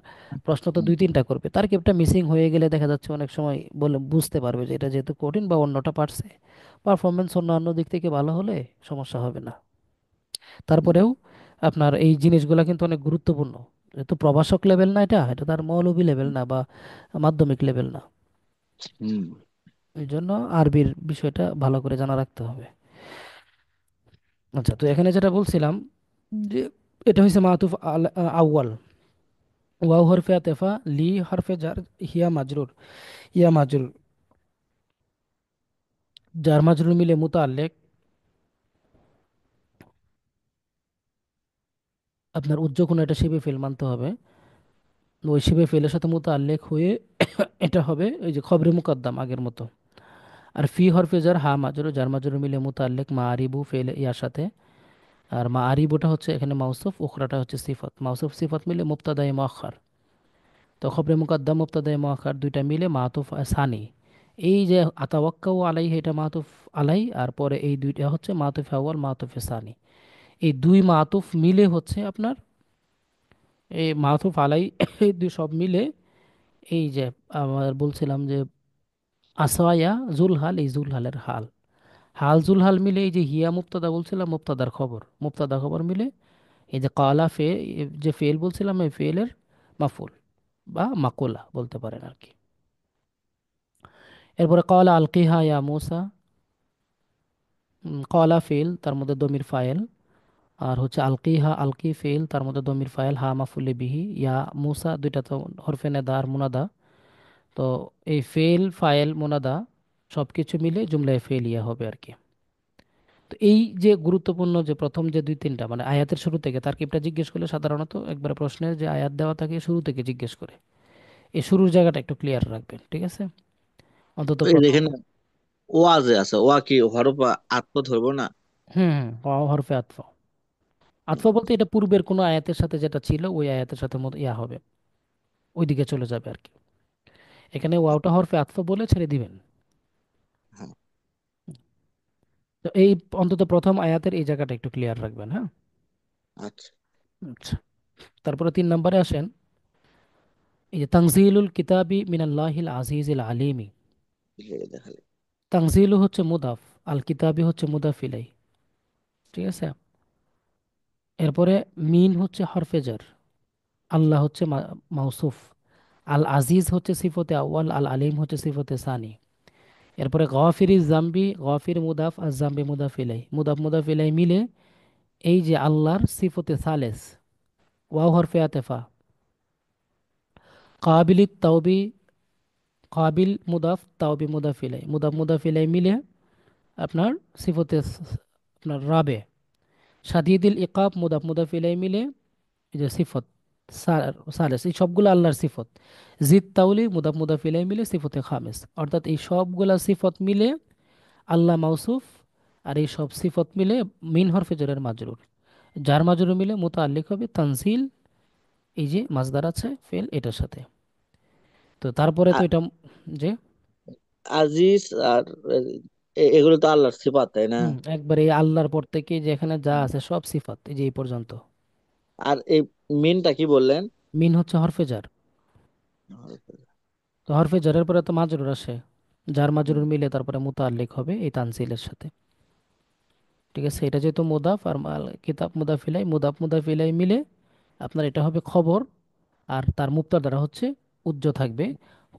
প্রশ্ন তো হুম, দুই তিনটা করবে। তারকিবটা মিসিং হয়ে গেলে দেখা যাচ্ছে অনেক সময় বলে বুঝতে পারবে যে এটা যেহেতু কঠিন বা অন্যটা পারছে, পারফরমেন্স অন্য দিক থেকে ভালো হলে সমস্যা হবে না। হুম, তারপরেও আপনার এই জিনিসগুলো কিন্তু অনেক গুরুত্বপূর্ণ। যেহেতু প্রভাষক লেভেল না, এটা এটা তার মৌলভী লেভেল না বা মাধ্যমিক লেভেল না। হুম। এই জন্য আরবির বিষয়টা ভালো করে জানা রাখতে হবে। আচ্ছা, তো এখানে যেটা বলছিলাম যে এটা হচ্ছে মাতুফ আউয়াল। ওয়াও হরফে আতেফা, লি হরফে জার, হিয়া মাজরুর। ইয়া মাজরুর, জার মাজরুর মিলে মুতাল্লিক। আপনার উজ্জ কোনো এটা শিবে ফেল মানতে হবে। ওই শিবে ফেলের সাথে মুতাল্লিক হয়ে এটা হবে ওই যে খবরে মুকদ্দাম আগের মতো। আর ফি হরফে জার, হা মাজরুর, জার মাজরুর মিলে মুতাল্লিক মা আরিবু ফেল ইয়ার সাথে। আর মা আরিবুটা হচ্ছে এখানে মাউসুফ, উখরাটা হচ্ছে সিফত। মাউসুফ সিফত মিলে মুবতাদায়ে মুআখখার। তো খবরে মুকদ্দাম মুবতাদায়ে মুআখখার দুইটা মিলে মাতুফ সানি। এই যে আতাওয়াক্কাউ আলাই, এটা মাতুফ আলাই, আর পরে এই দুইটা হচ্ছে মাতুফ আউয়াল মাতুফ সানি। এই দুই মাতুফ মিলে হচ্ছে আপনার এই মাতুফ আলাই এই দুই সব মিলে এই যে আমার বলছিলাম যে আসায়া জুলহাল, এই জুলহালের হাল। হাল জুলহাল মিলে এই যে হিয়া মুবতাদা বলছিলাম, মুবতাদার খবর, মুবতাদা খবর মিলে এই যে কালা ফে, যে ফেল বলছিলাম এই ফেলের মাফুল বা মাকুলা বলতে পারেন আর কি। এরপরে কালা আলকিহা ইয়া মুসা। কালা ফেল, তার মধ্যে দমির ফাইল। আর হচ্ছে আলকিহা, আলকি ফেল, তার মধ্যে দমির ফাইল, হা মাফুলে বিহি, ইয়া মুসা দুইটা তো হরফে নেদা আর মুনাদা। তো এই ফেল ফাইল মুনাদা সব কিছু মিলে জুমলায় ফেল ইয়া হবে আর কি। তো এই যে গুরুত্বপূর্ণ যে প্রথম যে দুই তিনটা মানে আয়াতের শুরু থেকে তারকিবটা জিজ্ঞেস করলে সাধারণত একবারে প্রশ্নের যে আয়াত দেওয়া থাকে শুরু থেকে জিজ্ঞেস করে, এই শুরুর জায়গাটা একটু ক্লিয়ার রাখবেন, ঠিক আছে? অন্তত এই প্রথম। দেখেন, ওয়া যে আছে, ওয়া কি হরফ আত্ম ধরবো না? হুম হুম, হরফে আতফ। আতফ বলতে এটা পূর্বের কোনো আয়াতের সাথে যেটা ছিল ওই আয়াতের সাথে মতো ইয়া হবে, ওইদিকে চলে যাবে আর কি। এখানে ওয়াওটা হরফে আতফ বলে ছেড়ে দিবেন। হ্যাঁ। তো এই অন্তত প্রথম আয়াতের এই জায়গাটা একটু ক্লিয়ার রাখবেন, হ্যাঁ। আচ্ছা। আচ্ছা, তারপরে 3 নম্বরে আসেন। এই যে তানজিলুল কিতাবি মিনাল্লাহিল আজিজিল আলিমি। লেগে দেখালে। তানজিলু হচ্ছে মুদাফ, আল কিতাবি হচ্ছে মুদাফ ইলাই, ঠিক আছে? এরপরে মিন হচ্ছে হরফে জার, আল্লাহ হচ্ছে মাউসুফ, আল আজিজ হচ্ছে সিফতে আউয়াল, আল আলিম হচ্ছে সিফতে সানি। এরপরে গাফিরি জাম্বি, গাফির মুদাফ আর জাম্বি মুদাফ ইলাই, মুদাফ মুদাফ ইলাই মিলে এই যে আল্লাহর সিফতে সালেস, ওয়াও হরফে আতেফা। কাবিলিত তাওবি, কাবিল মুদাফ, তাওবি মুদাফ ইলাই, মুদাফ মুদাফ ইলাই মিলে আপনার সিফতে আপনার রাবে। সাদিদুল ইকাব, মুদাফ মুদাফ ইলাই মিলে এই যে সিফত সালেস, এই সবগুলো আল্লাহর সিফত। জিদ তাউলি, মুদাফ মুদাফ ইলাই মিলে সিফতে খামেস। অর্থাৎ এই সবগুলা সিফত মিলে আল্লাহ মাউসুফ, আর এই সব সিফত মিলে মিন হরফে জরের মাজরুর। যার মাজরুর মিলে মুতাআল্লিক হবে তানজিল, এই যে মাজদার আছে ফেল এটার সাথে। তো তারপরে তো আ- এটা যে আজিজ আর এগুলো তো আল্লাহর সিফাত, তাই না? একবারে এই আল্লাহর পর থেকে যে এখানে যা আছে সব সিফাত এই যে এই পর্যন্ত। আর এই মিনটা কি বললেন? মিন হচ্ছে হরফে জার। তো হরফে জারের পরে তো মাজরুর আসে, যার হুম, মাজরুর মিলে তারপরে মুতাআল্লিক হবে এই তানজিলের সাথে, ঠিক আছে? এটা যেহেতু মুদাফ আর কিতাব মুদাফিলাই, মুদাফ মুদাফিলাই মিলে আপনার এটা হবে খবর। আর তার মুক্তাদারা হচ্ছে উজ্জ থাকবে।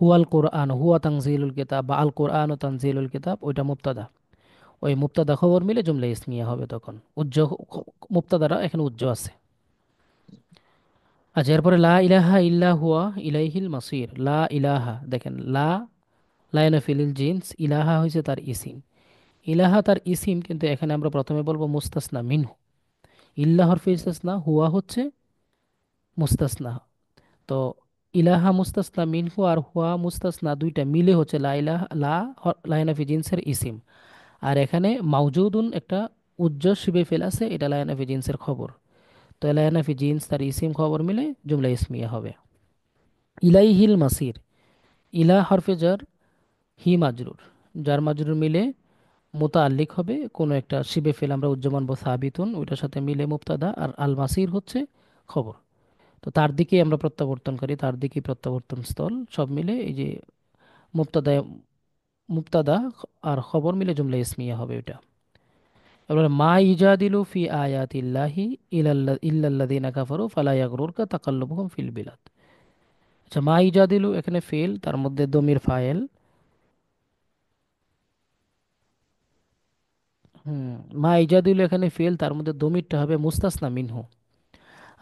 হুয়াল কোরআন, হুয়া তানজিলুল কিতাব বা আল কোরআন ও তানজিলুল কিতাব, ওইটা মুক্তাদা। ওই মুক্তাদা খবর মিলে জুমলা ইসমিয়া হবে তখন। উজ্জ মুক্তাদারা এখানে উজ্জ আছে। আচ্ছা, এরপরে লা ইলাহা ইল্লা হুয়া ইলাইহিল মাসির। লা ইলাহা, দেখেন লা, লায়না ফিলিল জিন্স, ইলাহা হয়েছে তার ইসিম। ইলাহা তার ইসিম, কিন্তু এখানে আমরা প্রথমে বলবো মুস্তাসনা মিনহু। ইল্লা হরফে ইস্তাসনা, হুয়া হচ্ছে মুস্তাসনা। তো ইলাহা মুস্তাসনা মিনহু আর হুয়া মুস্তাসনা দুইটা মিলে হচ্ছে লা ইলাহা লাইনাফি জিন্সের ইসিম। আর এখানে মাউজুদুন একটা উজ্জ্বল শিবে ফেল আছে, এটা লাইনাফি জিন্সের খবর। তো লাইনাফি জিন্স তার ইসিম খবর মিলে জুমলা ইসমিয়া হবে। ইলাইহিল মাসির, ইলা হরফে জার, হি মাজরুর, জার মাজরুর মিলে মোতাল্লিক হবে কোনো একটা শিবে ফেল আমরা উজ্জমান বা সাবিতুন, ওইটার সাথে মিলে মুবতাদা, আর আল মাসির হচ্ছে খবর। তো তার দিকে আমরা প্রত্যাবর্তনকারী, তার দিকে প্রত্যাবর্তন স্থল, সব মিলে এই যে মুবতাদা, মুবতাদা আর খবর মিলে জুমলা ইসমিয়া হবে ওইটা। এবারে মা ইজাদিলু ফি আয়াতিল্লাহি ইল্লাল্লাযিনা কাফারু ফালা ইয়াগরুরকা তাকাল্লুবুহুম ফিল বিলাদ। আচ্ছা, মা ইজাদিলু এখানে ফেল, তার মধ্যে দমির ফায়েল। হুম, মা ইজাদিলু এখানে ফেল, তার মধ্যে দমিরটা হবে মুস্তাসনা মিনহু।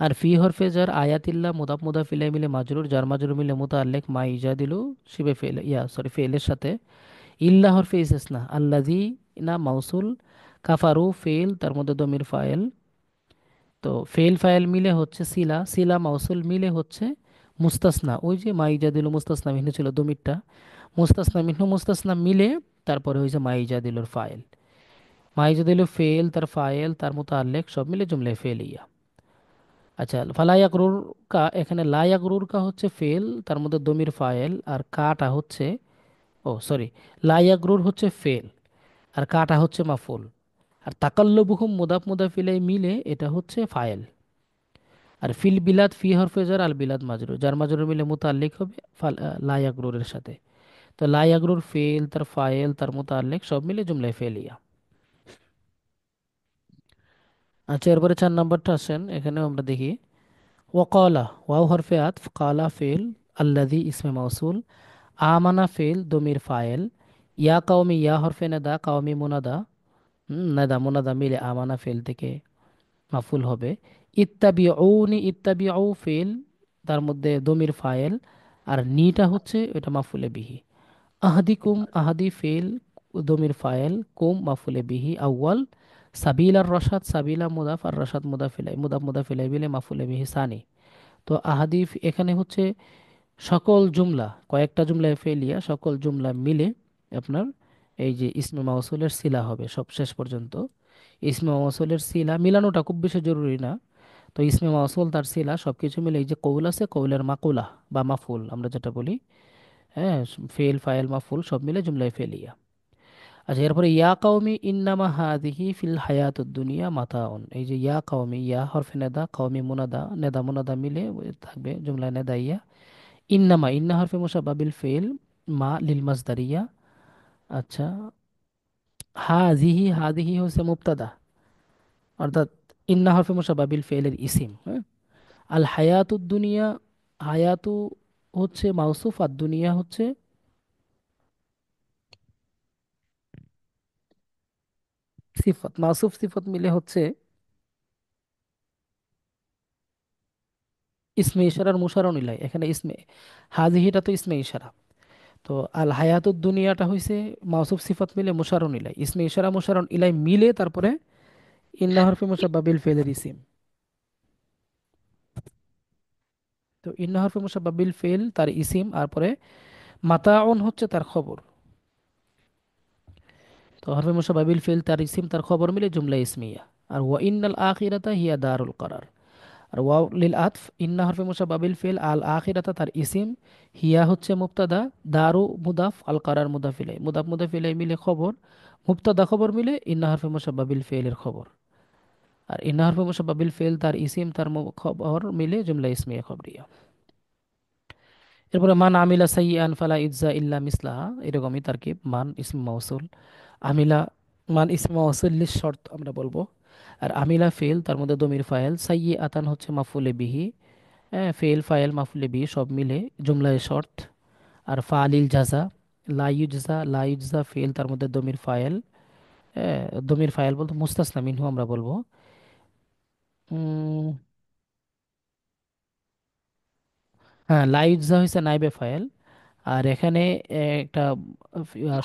আর ফি হরফে জার আয়াতিল্লাহ মুদাফ মুদাফ ইলাইহি মিলে মাজরুর, জার মাজরুর মিলে মুতাআল্লিক মা ইজাদিলু শিবে ফেল, ফেলের সাথে। ইল্লা হরফে ইসtisনা, আল্লাযী না মাউসুল, কাফারু ফেল, তার মধ্যে দমির ফায়েল। তো ফেল ফাইল মিলে হচ্ছে সিলা, সিলা মাউসুল মিলে হচ্ছে মুস্তাসনা, ওই যে মাইজা দিল মুস্তাসনা মিহনে ছিল দমিরটা, মুস্তাসনা মিহনু মুস্তাসনা মিলে তারপরে হয়েছে মাইজা দিলুর ফাইল। মাইজা দিল ফেল, তার ফাইল, তার মুতাল্লিক সব মিলে জুমলায় ফেলিয়া। আচ্ছা, ফালায়াকরুর কা, এখানে লায়াকরুর কা হচ্ছে ফেল, তার মধ্যে দমির ফাইল, আর কাটা হচ্ছে, ও সরি, লায়াকরুর হচ্ছে ফেল আর কাটা হচ্ছে মাফুল। আর তাকাল্লুবুহুম মুদাফ মুদাফিলাই মিলে এটা হচ্ছে ফাইল। আর ফিল বিলাদ ফি হরফে জার, আল বিলাদ মাজরুর, যার মাজরুর মিলে মুতাল্লিক হবে লায়াগরুরের সাথে। তো লায়াগরুর ফেল, তার ফাইল, তার মুতাল্লিক সব মিলে জুমলায় ফেলিয়া। আচ্ছা, এরপরে 4 নম্বরটা আসেন, এখানেও আমরা দেখি ওয়াকালা, ওয়াও হরফে আতফ, কালা ফেল, আল্লাযী ইসমে মাউসুল, আমানা ফেল দমির ফাইল, ইয়া কাওমি, ইয়া হরফে নেদা, কাওমি মুনাদা, নেদা মুনাদা মিলে আমানা ফেল থেকে মাফুল হবে। ইত্তাবিউনি, ইত্তাবিউ ফেল, তার মধ্যে দমির ফায়েল, আর নিটা হচ্ছে এটা মাফুলে বিহি। আহাদিকুম, আহাদি ফেল, দমির ফায়েল, কুম মাফুলে বিহি আউয়াল। সাবিল আর রশাদ, সাবিলা মুদাফ আর রশাদ মুদাফিলাই, মুদাফ মুদাফিলাই বিলে মাফুলে বিহি সানি। তো আহাদি এখানে হচ্ছে সকল জুমলা, কয়েকটা জুমলায় ফেলিয়া সকল জুমলা মিলে আপনার এই যে ইসমে মাউসুলের সিলা হবে সব শেষ পর্যন্ত। ইসমে মাউসুলের সিলা মিলানোটা খুব বেশি জরুরি না। তো ইসমে মাউসুল তার সিলা সবকিছু মিলে এই যে কৌল আছে, কৌলের মাকুলা বা মাফুল আমরা যেটা বলি, হ্যাঁ, ফেল ফাইল মাফুল সব মিলে জুমলায় ফেলিয়া। আচ্ছা, এরপরে ইয়া কাওমি ইন্নামা হাদিহি ফিল হায়াতুদ দুনিয়া মাতাউন, এই যে ইয়া কাওমি, ইয়া হরফে নেদা, কাওমি মুনাদা, নেদা মুনাদা মিলে ওই থাকবে জুমলায় নেদা ইয়া। ইন্নামা, ইন্না হরফে মুসাব্বা বিল ফেল, মা লিল মাসদারিয়া। আচ্ছা, হাদিহি, হাদিহি হচ্ছে মুবতাদা, অর্থাৎ ইন্না হরফে মুসাব্বা বিল ফেলের ইসিম, হ্যাঁ। আল হায়াতুদ দুনিয়া, হায়াতু হচ্ছে মাউসুফ, আর দুনিয়া হচ্ছে সিফত, মাউসুফ সিফত মিলে হচ্ছে ইসমে ইশারার মুশারণ ইলাই, এখানে ইসমে হাজিহিটা তো ইসমে ইশারা। তো আল হায়াতুদ দুনিয়াটা হইছে মাউসুফ সিফত মিলে মুশারণ ইলাই, ইসমে ইশারা মুশারণ ইলাই মিলে তারপরে ইন্না হরফে মুসাব্বা বিল ফেলের ইসিম। তো ইন্না হরফে মুসাব্বা বিল ফেল তার ইসিম, আর পরে মাতাউন হচ্ছে তার খবর। তো হরফে মুসাব্বা বিল ফেল তার ইসিম তার খবর মিলে জুমলা ইসমিয়া। আর ওয়া ইন্নাল আখিরাতা হিয়া দারুল করার। আর ওয়াও লিল আতফ, ইন্না হরফে মুসাব্বা বিল ফেল, আল আখিরাতা তার ইসিম, হিয়া হচ্ছে মুবতাদা, দারু মুদাফ, আল করার মুদাফ ইলাই, মুদাফ মুদাফ ইলাই মিলে খবর, মুবতাদা খবর মিলে ইন্না হরফে মুসাব্বা বিল ফেলের খবর। আর ইন্না হরফে মুসাব্বা বিল ফেল তার ইসিম তার খবর মিলে জুমলা ইসমিয়া খবরিয়া। এরপরে মান আমিলা সাইয়্যান ফালা ইজজা ইল্লা মিসলাহা, এরকমই তারকিব, মান ইসম মাউসুল, আমিলা, মান ইসম মাউসুল লিস শর্ত আমরা বলবো। আর আমিলা ফেল, তার মধ্যে দমির ফাইল, সাইয়্যাতান হচ্ছে মাফুলে বিহি, হ্যাঁ, ফেল ফাইল মাফুলে বিহি সব মিলে জুমলায় শর্ত। আর ফালিল জাজা, লা ইউজজা, লা ইউজজা ফেল, তার মধ্যে দমির ফাইল, হ্যাঁ, দমির ফাইল বলতে মুস্তাসনা মিনহু আমরা বলবো। উম, হ্যাঁ, লা ইউজজা হয়েছে নাইবে ফাইল। আর এখানে একটা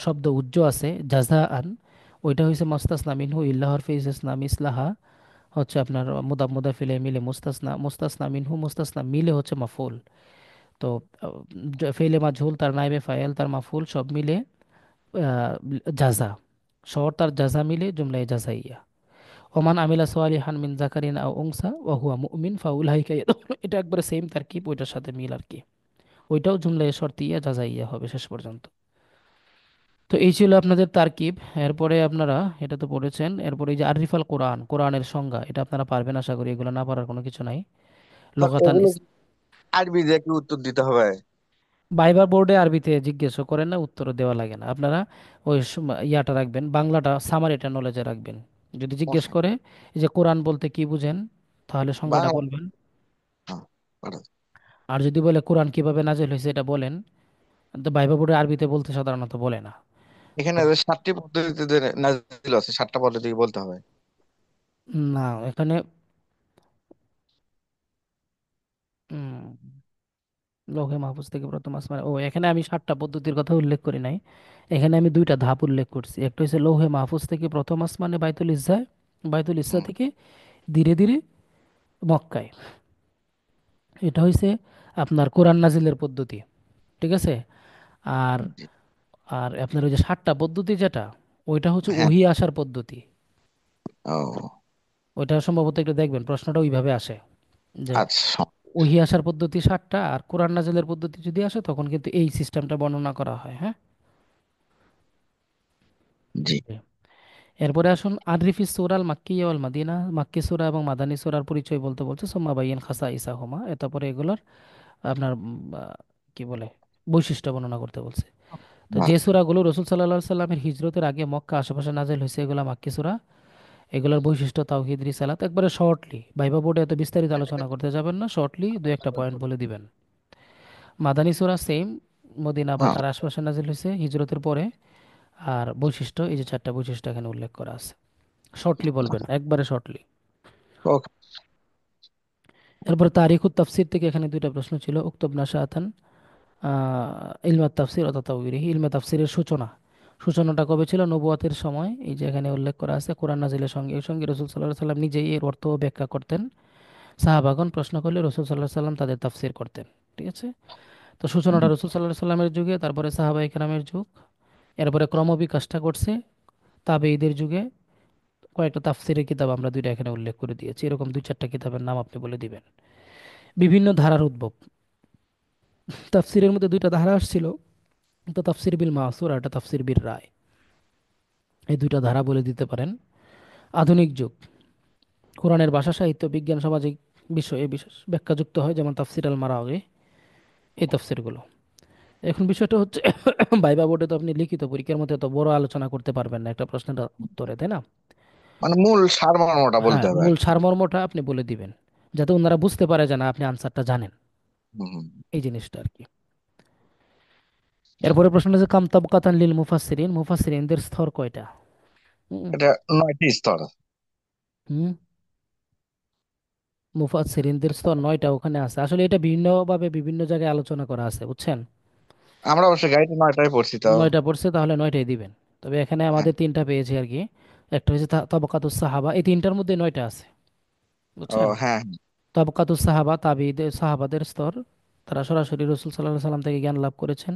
শব্দ উজ্জ আছে জাজা আন, ওইটা হয়েছে মুস্তাসনা মিনহু, ইল্লাহর ফিসনা মিসলাহা হচ্ছে আপনার মুদাফ মুদাফিলে মিলে মুস্তাসনা, মুস্তাসনা মিনহু মুস্তাসনা মিলে হচ্ছে মাফুল। তো ফেলে মাঝহুল, তার নাইবে ফাইল, তার মাফুল সব মিলে আহ, জাযা, শহর তার জাযা মিলে জুমলায় জাযাইয়া। ওমান আমিলা সালিহান মিন যাকারিন আও উনসা ওয়া হুয়া মুমিন ফাউলাইকা ইয়াদখুলুন। এটা একবারে সেম তারকিব, ওইটার সাথে মিল আর কি। ওইটাও জুমলায় শর্তিয়া জাযাইয়া হবে শেষ পর্যন্ত। তো এই ছিল আপনাদের তারকিব। এরপরে আপনারা, এটা তো পড়েছেন, এরপরে এই যে আরিফাল কোরআন, কোরআনের সংজ্ঞা, এটা আপনারা পারবেন আশা করি, এগুলো না পারার কোনো কিছু নাই। স্যার লগাতান এগুলো কি আরবি দিয়ে কি উত্তর দিতে হবে? ভাইবার বোর্ডে আরবিতে জিজ্ঞেসও করেন না, উত্তরও দেওয়া লাগে না। আপনারা ওই ইয়াটা রাখবেন, বাংলাটা সামারিটা নলেজে রাখবেন। যদি জিজ্ঞেস ওকে। করে এই যে কোরআন বলতে কি বুঝেন, তাহলে সংজ্ঞাটা বাংলা। বলবেন। হ্যাঁ, পাঠান। আর যদি বলে কোরআন কিভাবে নাজিল হয়েছে এটা বলেন, তো ভাইবার বোর্ডে আরবিতে বলতে সাধারণত বলে না। এখানে যে 7টি পদ্ধতিতে নাজিল আছে, 7টা পদ্ধতি বলতে হবে। না, এখানে উম, লৌহে মাহফুজ থেকে প্রথম আসমান, ও এখানে আমি 7টা পদ্ধতির কথা উল্লেখ করি নাই। এখানে আমি 2টা ধাপ উল্লেখ করছি। একটা হচ্ছে লৌহে মাহফুজ থেকে প্রথম আসমানে বাইতুল ইজ্জায়, বাইতুল ইজ্জা হুম, থেকে ধীরে ধীরে মক্কায়। এটা হইছে আপনার কোরআন নাজিলের পদ্ধতি, ঠিক আছে। আর জি। আর আপনার ওই যে 7টা পদ্ধতি যেটা, ওইটা হচ্ছে হ্যাঁ। ওহী আসার পদ্ধতি। ও ওইটা সম্ভবত একটু দেখবেন, প্রশ্নটা ওইভাবে আসে যে আচ্ছা। ওহী আসার পদ্ধতি 7টা, আর কোরআন নাজিলের পদ্ধতি যদি আসে তখন কিন্তু এই সিস্টেমটা বর্ণনা করা হয়, হ্যাঁ। জি। জি। এরপরে আসুন আররিফি সূরাল মাক্কিয়া ওয়াল মাদিনা, মাক্কি সূরা এবং মাদানী সূরার পরিচয় বলতে বলছে সুম্মা বাইয়িন খাসাইসাহুমা। তারপরে এগুলোর আপনার কি বলে বৈশিষ্ট্য বর্ণনা করতে বলছে। তো যে আচ্ছা। সূরাগুলো রাসূল সাল্লাল্লাহু আলাইহি সাল্লামের হিজরতের আগে মক্কা আশেপাশে নাযিল হয়েছে, এগুলো মাক্কি সূরা। এগুলোর বৈশিষ্ট্য তাওহীদ, রিসালাত, একবারে শর্টলি, ভাইবা বোর্ডে এত বিস্তারিত আলোচনা করতে যাবেন না, শর্টলি দু একটা পয়েন্ট বলে দিবেন। মাদানী সূরা সেম, মদিনা বা হ্যাঁ। তার আশপাশে নাযিল হয়েছে হিজরতের পরে। আর বৈশিষ্ট্য, এই যে 4টা বৈশিষ্ট্য এখানে উল্লেখ করা আছে, শর্টলি বলবেন, একবারে শর্টলি। ওকে। এরপরে তারিখ ও তাফসির থেকে এখানে 2টা প্রশ্ন ছিল। উক্তব নাশাআতান ইলমা তাফসির ও তাতাউইরিহি, ইলমে তাফসিরের সূচনা, সূচনাটা কবে ছিল? নবুয়াতের সময়। এই যে এখানে উল্লেখ করা আছে কোরআন নাজিলের সঙ্গে সঙ্গে রাসূল সাল্লাল্লাহু আলাইহি সাল্লাম নিজেই এর অর্থ ও ব্যাখ্যা করতেন। সাহাবাগণ প্রশ্ন করলে রাসূল সাল্লাল্লাহু আলাইহি সাল্লাম তাদের তাফসির করতেন, ঠিক আছে। তো সূচনাটা রাসূল সাল্লাল্লাহু আলাইহি সাল্লামের যুগে, তারপরে সাহাবায়ে কেরামের যুগ, এরপরে ক্রমবিকাশটা করছে তাবেঈদের যুগে। কয়েকটা তাফসিরের কিতাব আমরা 2টা এখানে উল্লেখ করে দিয়েছি, এরকম 2-4টা কিতাবের নাম আপনি বলে দিবেন। বিভিন্ন ধারার উদ্ভব, তাফসিরের মধ্যে 2টা ধারা আসছিল, একটা তাফসির বিল মাসুর আর একটা তাফসির বিল রায়। এই 2টা ধারা বলে দিতে পারেন। আধুনিক যুগ, কোরআনের ভাষা, সাহিত্য, বিজ্ঞান, সামাজিক বিষয়ে বিশেষ ব্যাখ্যা যুক্ত হয়, যেমন তাফসির আল মারাগি, এই তাফসিরগুলো। এখন বিষয়টা হচ্ছে ভাইবা বোর্ডে তো আপনি লিখিত পরীক্ষার মধ্যে তো বড় আলোচনা করতে পারবেন না একটা প্রশ্নের উত্তরে, তাই না? মানে মূল সারমর্মটা বলতে হ্যাঁ, হবে আর মূল কি। সারমর্মটা আপনি বলে দিবেন, যাতে ওনারা বুঝতে পারে যে না আপনি আনসারটা জানেন, হুম, হুম। এই জিনিসটা আর কি। এরপরে প্রশ্ন হচ্ছে কাম তাবকাতান লিল মুফাসসিরিন, মুফাসসিরিনদের স্তর কয়টা? হুম, এটা 9টি স্তর। হুম, মুফাসসিরিনদের স্তর 9টা ওখানে আছে। আসলে এটা বিভিন্নভাবে বিভিন্ন জায়গায় আলোচনা করা আছে, বুঝছেন। আমরা অবশ্য গাড়িতে 9টায় পড়ছি তো। 9টা পড়ছে, তাহলে 9টাই দিবেন। তবে এখানে হ্যাঁ। আমাদের 3টা পেয়েছি আর কি। একটা হচ্ছে তাবাকাতুস সাহাবা, এই 3টার মধ্যে 9টা আছে, ও বুঝছেন। হ্যাঁ। তাবাকাতুস সাহাবা, তাবিদের সাহাবাদের স্তর, তারা সরাসরি রাসূল সাল্লাল্লাহু আলাইহি সাল্লাম থেকে জ্ঞান লাভ করেছেন।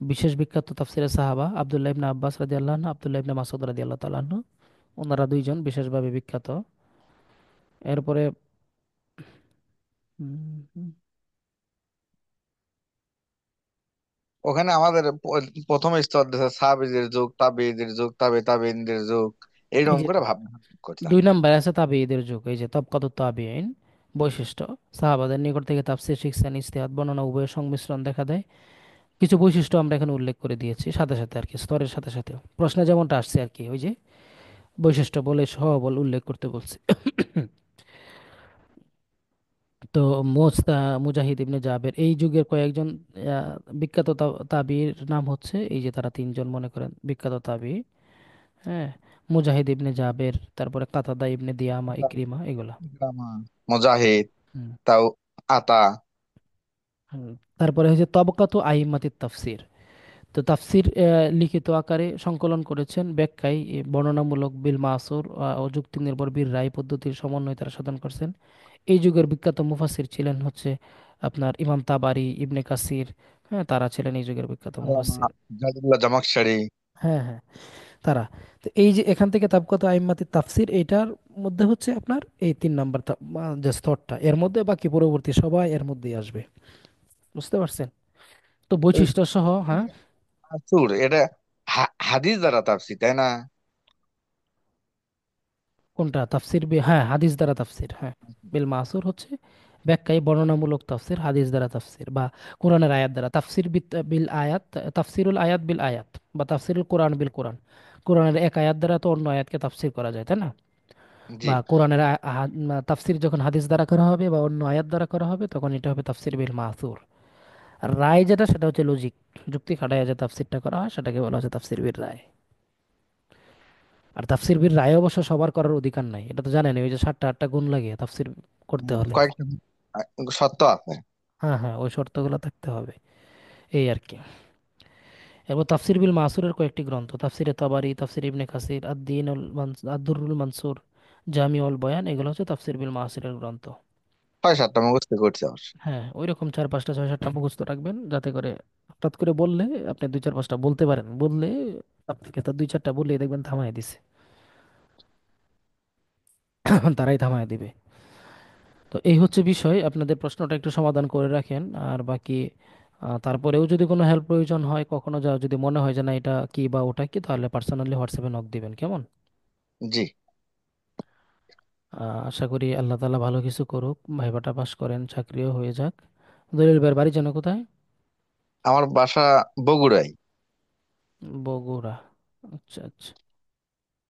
বিশেষ বিখ্যাত তাফসিরে সাহাবা আব্দুল্লাহ ইবনে আব্বাস রাদিয়াল্লাহু আনহু, আব্দুল্লাহ ইবনে মাসউদ রাদিয়াল্লাহু তাআলা আনহু, ওনারা 2জন বিশেষভাবে বিখ্যাত। এরপরে উম, ওখানে আমাদের প্রথম স্তর দিয়েছে সাহাবীদের যুগ, তাবেঈদের যুগ, তাবেঈনদের যুগ, এই এইরকম যে করে ভাব করছে আর 2 কি। নাম্বার আছে তাবিঈদের যুগ, এই যে তাবকাতুত তাবিঈন। বৈশিষ্ট্য, সাহাবাদের নিকট থেকে তাফসীর শিখছেন, ইজতিহাদ বর্ণনা উভয়ের সংমিশ্রণ দেখা দেয়। কিছু বৈশিষ্ট্য আমরা এখানে উল্লেখ করে দিয়েছি সাথে সাথে আর কি, স্তরের সাথে সাথে প্রশ্নে যেমনটা আসছে আর কি, ওই যে বৈশিষ্ট্য বলে সহ বল উল্লেখ করতে বলছে। তো মুজাহিদ ইবনে জাবের, এই যুগের কয়েকজন বিখ্যাত তাবির নাম হচ্ছে এই যে তারা 3জন মনে করেন বিখ্যাত তাবি, হ্যাঁ। মুজাহিদ ইবনে জাবের, তারপরে কাতাদা ইবনে দিয়ামা, ইকরিমা, এগুলা। ইকরামা, মুজাহিদ, হুম, তাও আতা। হুম। তারপরে হচ্ছে তবকাতু আইম্মাতিত তাফসির। তো তাফসির লিখিত আকারে সংকলন করেছেন ব্যাখ্যায় বর্ণনামূলক বিল মাসুর ও যুক্তি নির্ভর বীর রায় পদ্ধতির সমন্বয় তারা সাধন করছেন। এই যুগের বিখ্যাত মুফাসির ছিলেন হচ্ছে আপনার ইমাম তাবারি, ইবনে কাসির, হ্যাঁ তারা ছিলেন এই যুগের বিখ্যাত মুফাসসির। জাদুল্লাহ জামাকশারি। হ্যাঁ হ্যাঁ, তারা। তো এই যে এখান থেকে তাবকাত আইম্মাতি তাফসির, এইটার মধ্যে হচ্ছে আপনার এই 3 নাম্বার যে স্তরটা, এর মধ্যে বাকি পরবর্তী সবাই এর মধ্যেই আসবে। বুঝতে পারছেন? তো এই বৈশিষ্ট্য সহ, হ্যাঁ। মাসুর এটা হাদিস দ্বারা তাফসীর, তাই না? কোনটা তাফসির হ্যাঁ, হাদিস দ্বারা তাফসির, হ্যাঁ। বিল মাসুর হচ্ছে ব্যাখ্যায় বর্ণনামূলক তাফসির, হাদিস দ্বারা তাফসির বা কোরআনের আয়াত দ্বারা তাফসির। বিল আয়াত, তাফসিরুল আয়াত বিল আয়াত, বা তাফসিরুল কোরআন বিল কোরআন। কোরআনের এক আয়াত দ্বারা তো অন্য আয়াতকে তাফসির করা যায়, তাই না? জি। বা কোরআনের তাফসির যখন হাদিস দ্বারা করা হবে বা অন্য আয়াত দ্বারা করা হবে, তখন এটা হবে তাফসির বিল মাসুর। আর রায় যেটা, সেটা হচ্ছে লজিক, যুক্তি খাটায় যে তাফসিরটা করা হয়, সেটাকে বলা হচ্ছে তাফসির বিল রায়। আর তাফসির বিল রায় অবশ্য সবার করার অধিকার নাই, এটা তো জানেন, ওই যে 7টা 8টা গুণ লাগে তাফসির করতে হলে। কয়েকটা সত্য আছে। হ্যাঁ হ্যাঁ, ওই শর্তগুলো থাকতে হবে, এই আর কি। এরপর তাফসির বিল মাসুরের কয়েকটি গ্রন্থ: তাফসিরে তাবারি, তাফসির ইবনে কাসির, আদ-দুররুল মানসুর, জামিউল বয়ান, এগুলো হচ্ছে তাফসির বিল মাসুরের গ্রন্থ। 6-7টা মুখস্থ করছে অবশ্য। হ্যাঁ, ওই রকম 4 5 টা 6 7টা মুখস্থ রাখবেন, যাতে করে হঠাৎ করে বললে আপনি 2 4 5টা বলতে পারেন। বললে আপনাকে তো 2 4টা বললেই দেখবেন থামায় দিছে। তারাই থামায় দিবে। তো এই হচ্ছে বিষয়, আপনাদের প্রশ্নটা একটু সমাধান করে রাখেন। আর বাকি তারপরেও যদি কোনো হেল্প প্রয়োজন হয় কখনো, যা যদি মনে হয় যে না এটা কি বা ওটা কি, তাহলে পার্সোনালি হোয়াটসঅ্যাপে নক দিবেন, কেমন? জি। আশা করি আল্লাহ তাআলা ভালো কিছু করুক, ভাইবাটা পাস করেন, চাকরিও হয়ে যাক। দলিল ভাইয়ের বাড়ি যেন কোথায়? আমার বাসা বগুড়ায়। বগুড়া। আচ্ছা আচ্ছা।